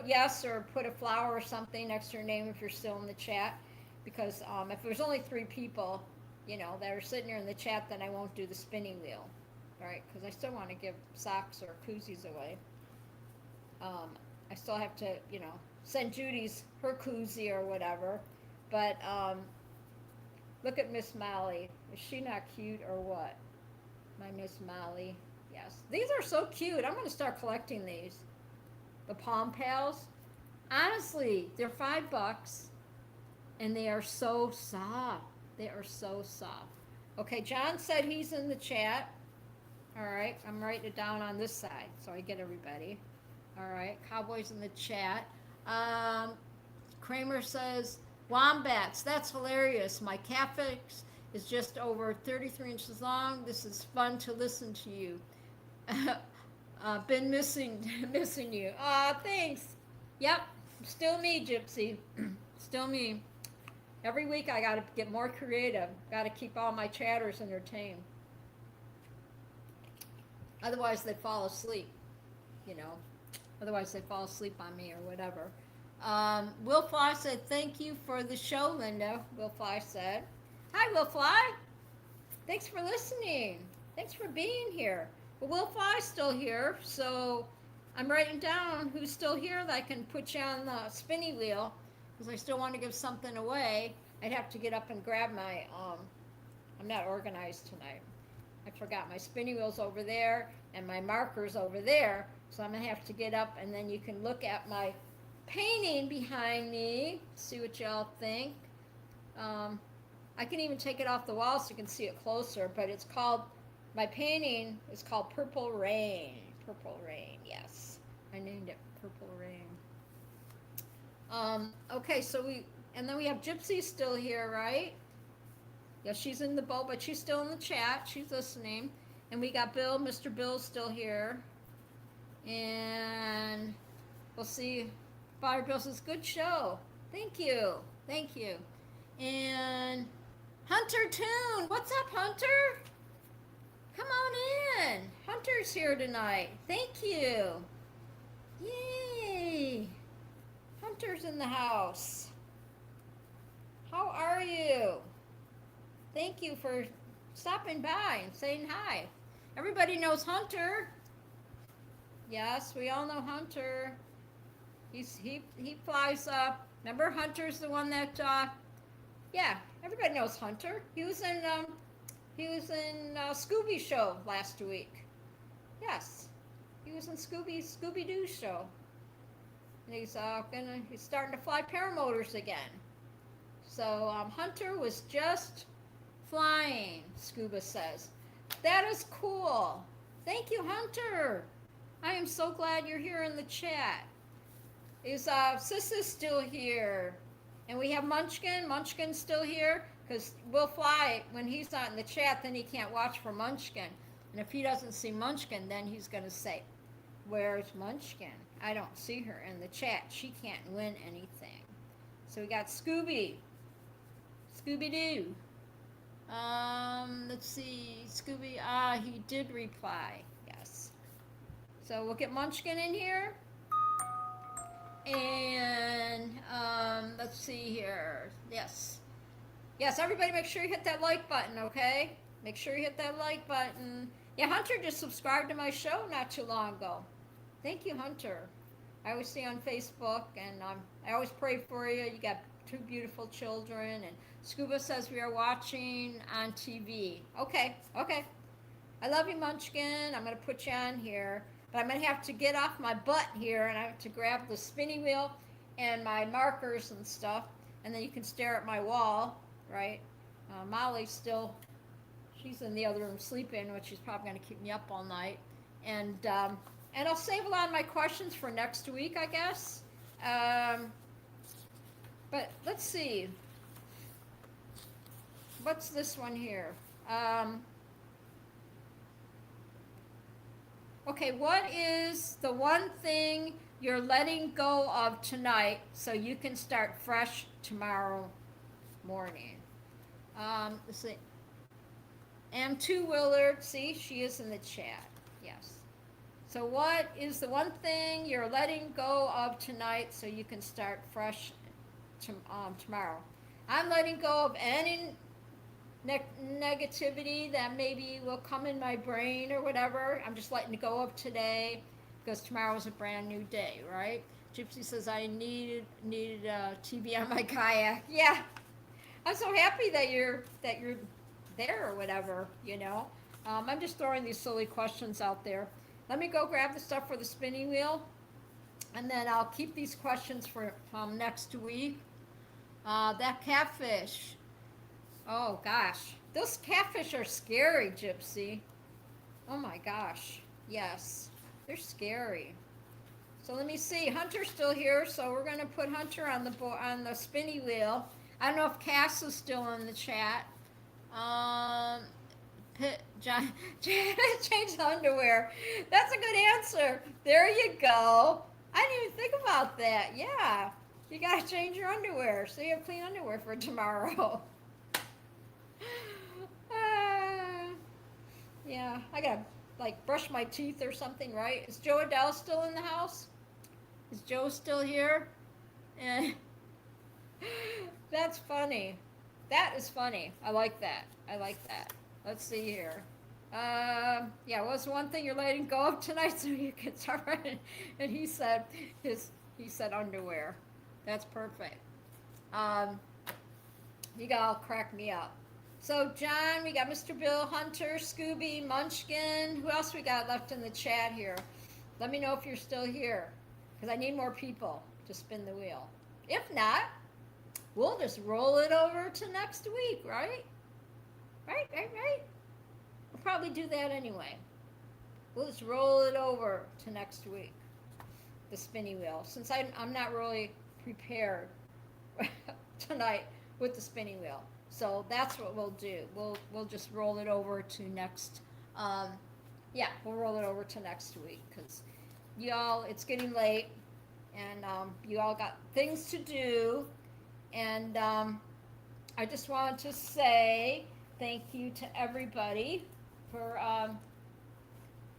yes or put a flower or something next to your name if you're still in the chat, because if there's only 3 people, that are sitting here in the chat, then I won't do the spinning wheel, all right? Because I still want to give socks or koozies away. I still have to, send Judy's her koozie or whatever. But look at Miss Molly. Is she not cute or what? My Miss Molly. Yes. These are so cute. I'm going to start collecting these. The Palm Pals. Honestly, they're $5. And they are so soft. They are so soft. Okay, John said he's in the chat. All right. I'm writing it down on this side so I get everybody. All right, Cowboys in the chat. Kramer says, wombats, that's hilarious. My catfish is just over 33 inches long. This is fun to listen to you. Been missing you. Aw, thanks. Yep, still me, Gypsy. Still me. Every week I gotta get more creative. Gotta keep all my chatters entertained. Otherwise they fall asleep, Otherwise, they fall asleep on me or whatever. Will Fly said, thank you for the show, Linda. Will Fly said. Hi, Will Fly. Thanks for listening. Thanks for being here. Well, Will Fly's still here, so I'm writing down who's still here that I can put you on the spinny wheel, because I still want to give something away. I'd have to get up and grab my, I'm not organized tonight. I forgot my spinning wheels over there and my markers over there. So I'm going to have to get up, and then you can look at my painting behind me, see what y'all think. I can even take it off the wall so you can see it closer, but it's called, my painting is called Purple Rain. Purple Rain, yes. I named it Purple Rain. Okay, so and then we have Gypsy still here, right? Yeah, she's in the boat, but she's still in the chat. She's listening. And we got Bill, Mr. Bill's still here. And we'll see. Father Bill says, good show. Thank you. Thank you. And Hunter Toon. What's up, Hunter? Come on in. Hunter's here tonight. Thank you. Yay. Hunter's in the house. How are you? Thank you for stopping by and saying hi. Everybody knows Hunter. Yes, we all know Hunter. He flies up. Remember, Hunter's the one that yeah, everybody knows Hunter. He was in Scooby show last week. Yes, he was in Scooby Doo show. And he's starting to fly paramotors again. So Hunter was just flying, Scuba says. That is cool. Thank you, Hunter. I am so glad you're here in the chat. Is Sis is still here. And we have Munchkin. Munchkin's still here, because we'll fly when he's not in the chat, then he can't watch for Munchkin. And if he doesn't see Munchkin, then he's going to say, where's Munchkin? I don't see her in the chat. She can't win anything. So we got Scooby. Scooby-Doo. Let's see. Scooby, he did reply. Yes. So we'll get Munchkin in here. And let's see here. Yes. Yes, everybody make sure you hit that like button, okay? Make sure you hit that like button. Yeah, Hunter just subscribed to my show not too long ago. Thank you, Hunter. I always see you on Facebook, and I always pray for you. You got 2 beautiful children, and Scuba says we are watching on TV. Okay, okay. I love you, Munchkin. I'm going to put you on here. But I'm going to have to get off my butt here, and I have to grab the spinning wheel and my markers and stuff, and then you can stare at my wall, right? Molly's still, she's in the other room sleeping, which is probably going to keep me up all night. And I'll save a lot of my questions for next week, I guess. But let's see. What's this one here? Okay, what is the one thing you're letting go of tonight so you can start fresh tomorrow morning? Let's see. M2 Willard, see, she is in the chat. Yes. So what is the one thing you're letting go of tonight so you can start fresh tomorrow? I'm letting go of any negativity that maybe will come in my brain or whatever. I'm just letting go of today, because tomorrow is a brand new day, right? Gypsy says I needed a TV on my kayak. Yeah, I'm so happy that you're there or whatever, you know. I'm just throwing these silly questions out there. Let me go grab the stuff for the spinning wheel, and then I'll keep these questions for next week. That catfish. Oh gosh, those catfish are scary, Gypsy. Oh my gosh, yes, they're scary. So let me see. Hunter's still here, so we're gonna put Hunter on the spinny wheel. I don't know if Cass is still in the chat. Change the underwear. That's a good answer. There you go. I didn't even think about that. Yeah, you gotta change your underwear so you have clean underwear for tomorrow. Yeah, I gotta like brush my teeth or something, right? Is Joe Adele still in the house? Is Joe still here? That's funny. That is funny. I like that. I like that. Let's see here. Yeah, what's one thing you're letting go of tonight so you can start running? And he said underwear. That's perfect. You all crack me up. So, John, we got Mr. Bill, Hunter, Scooby, Munchkin. Who else we got left in the chat here? Let me know if you're still here, because I need more people to spin the wheel. If not, we'll just roll it over to next week, right? Right. We'll probably do that anyway. We'll just roll it over to next week, the spinning wheel, since I'm not really prepared tonight with the spinning wheel. So that's what we'll do. We'll just roll it over to next. We'll roll it over to next week, because y'all, it's getting late, and you all got things to do, and I just wanted to say thank you to everybody for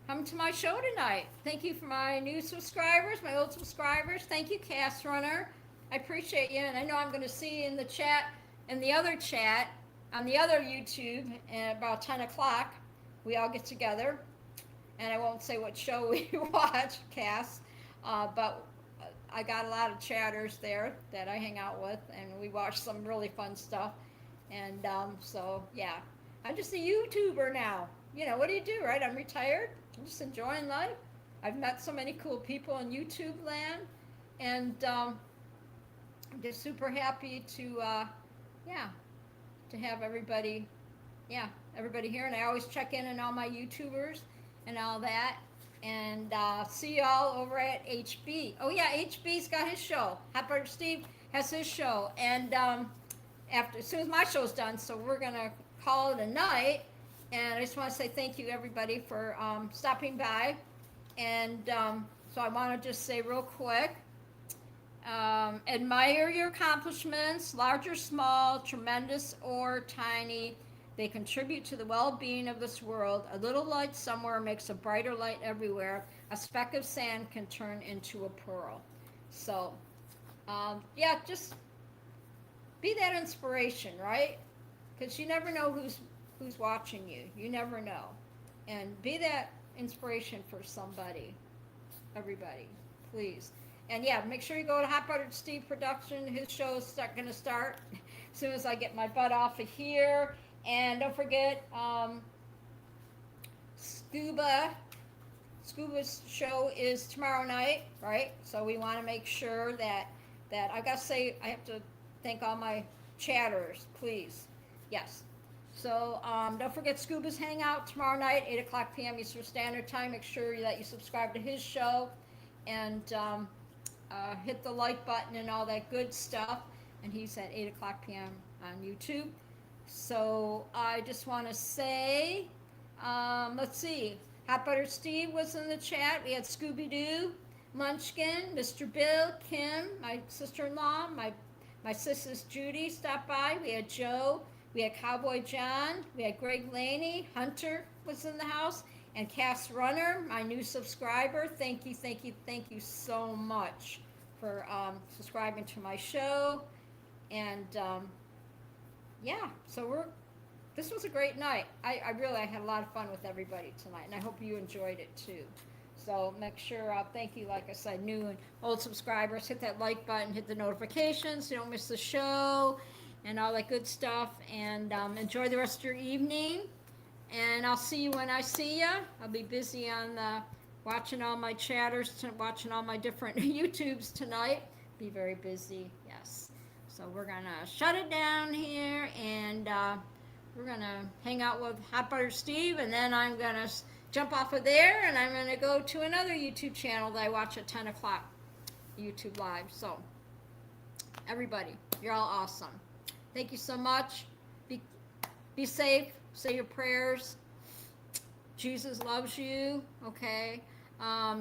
coming to my show tonight. Thank you for my new subscribers, my old subscribers. Thank you, Cast Runner. I appreciate you, and I know I'm going to see you in the chat, in the other chat, on the other YouTube, at about 10 o'clock. We all get together, and I won't say what show we watch, Cass, but I got a lot of chatters there that I hang out with, and we watch some really fun stuff. And so, yeah, I'm just a YouTuber now. You know, what do you do, right? I'm retired. I'm just enjoying life. I've met so many cool people in YouTube land, and I'm just super happy to, to have everybody, everybody here. And I always check in on all my YouTubers and all that. And see y'all over at HB. Oh yeah, HB's got his show. Hot Butter Steve has his show. And as soon as my show's done, so we're gonna call it a night. And I just want to say thank you everybody for stopping by. And so I want to just say real quick, admire your accomplishments, large or small, tremendous or tiny. They contribute to the well-being of this world. A little light somewhere makes a brighter light everywhere. A speck of sand can turn into a pearl. So, just be that inspiration, right? Because you never know who's watching you. You never know. And be that inspiration for somebody, everybody, please. And yeah, make sure you go to Hot Buttered Steve Production. His show is going to start as soon as I get my butt off of here. And don't forget, Scuba's show is tomorrow night, right? So we want to make sure that I got to say, I have to thank all my chatters, please. Yes. So don't forget Scuba's Hangout tomorrow night, 8 o'clock p.m. Eastern Standard Time. Make sure that you subscribe to his show and hit the like button and all that good stuff. And he's at 8 o'clock p.m. on YouTube. So I just want to say, let's see, Hot Butter Steve was in the chat. We had Scooby-Doo, Munchkin, Mr. Bill, Kim, my sister-in-law, my sisters Judy stopped by. We had Joe, we had Cowboy John, we had Greg Laney, Hunter was in the house, and Cass Runner, my new subscriber. Thank you so much for subscribing to my show. And so this was a great night. I had a lot of fun with everybody tonight, and I hope you enjoyed it too. So make sure, thank you, like I said, new and old subscribers, hit that like button, hit the notifications so you don't miss the show and all that good stuff. And enjoy the rest of your evening. And I'll see you when I see you. I'll be busy on watching all my chatters, watching all my different YouTubes tonight. Be very busy, yes. So we're going to shut it down here, and we're going to hang out with Hot Butter Steve, and then I'm going to jump off of there, and I'm going to go to another YouTube channel that I watch at 10 o'clock, YouTube Live. So, everybody, you're all awesome. Thank you so much. Be safe. Say your prayers. Jesus loves you, okay?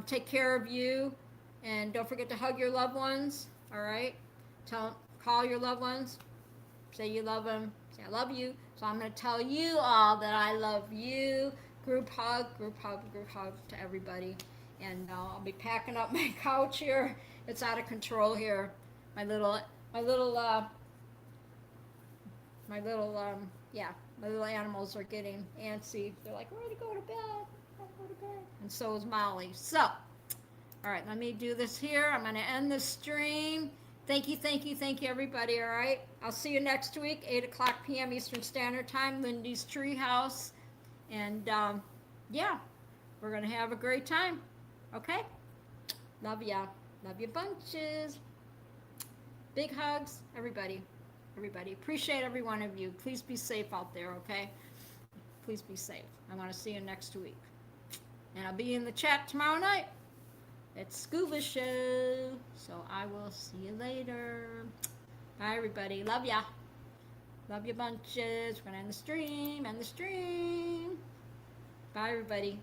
Take care of you, and don't forget to hug your loved ones, all right? Call your loved ones, say you love them, say I love you. So I'm going to tell you all that I love you. Group hug to everybody. And I'll be packing up my couch here. It's out of control here. My little animals are getting antsy. They're like, ready to go to bed. And so is Molly. So, all right, let me do this here. I'm going to end the stream. Thank you, everybody. All right. I'll see you next week, 8 o'clock p.m. Eastern Standard Time, Lindy's Treehouse. And yeah, we're going to have a great time. Okay? Love ya. Love you bunches. Big hugs, everybody. Everybody. Appreciate every one of you. Please be safe out there, okay? Please be safe. I want to see you next week. And I'll be in the chat tomorrow night. It's Scuba Show. So I will see you later. Bye, everybody. Love ya. Love you bunches. We're going to end the stream. End the stream. Bye, everybody.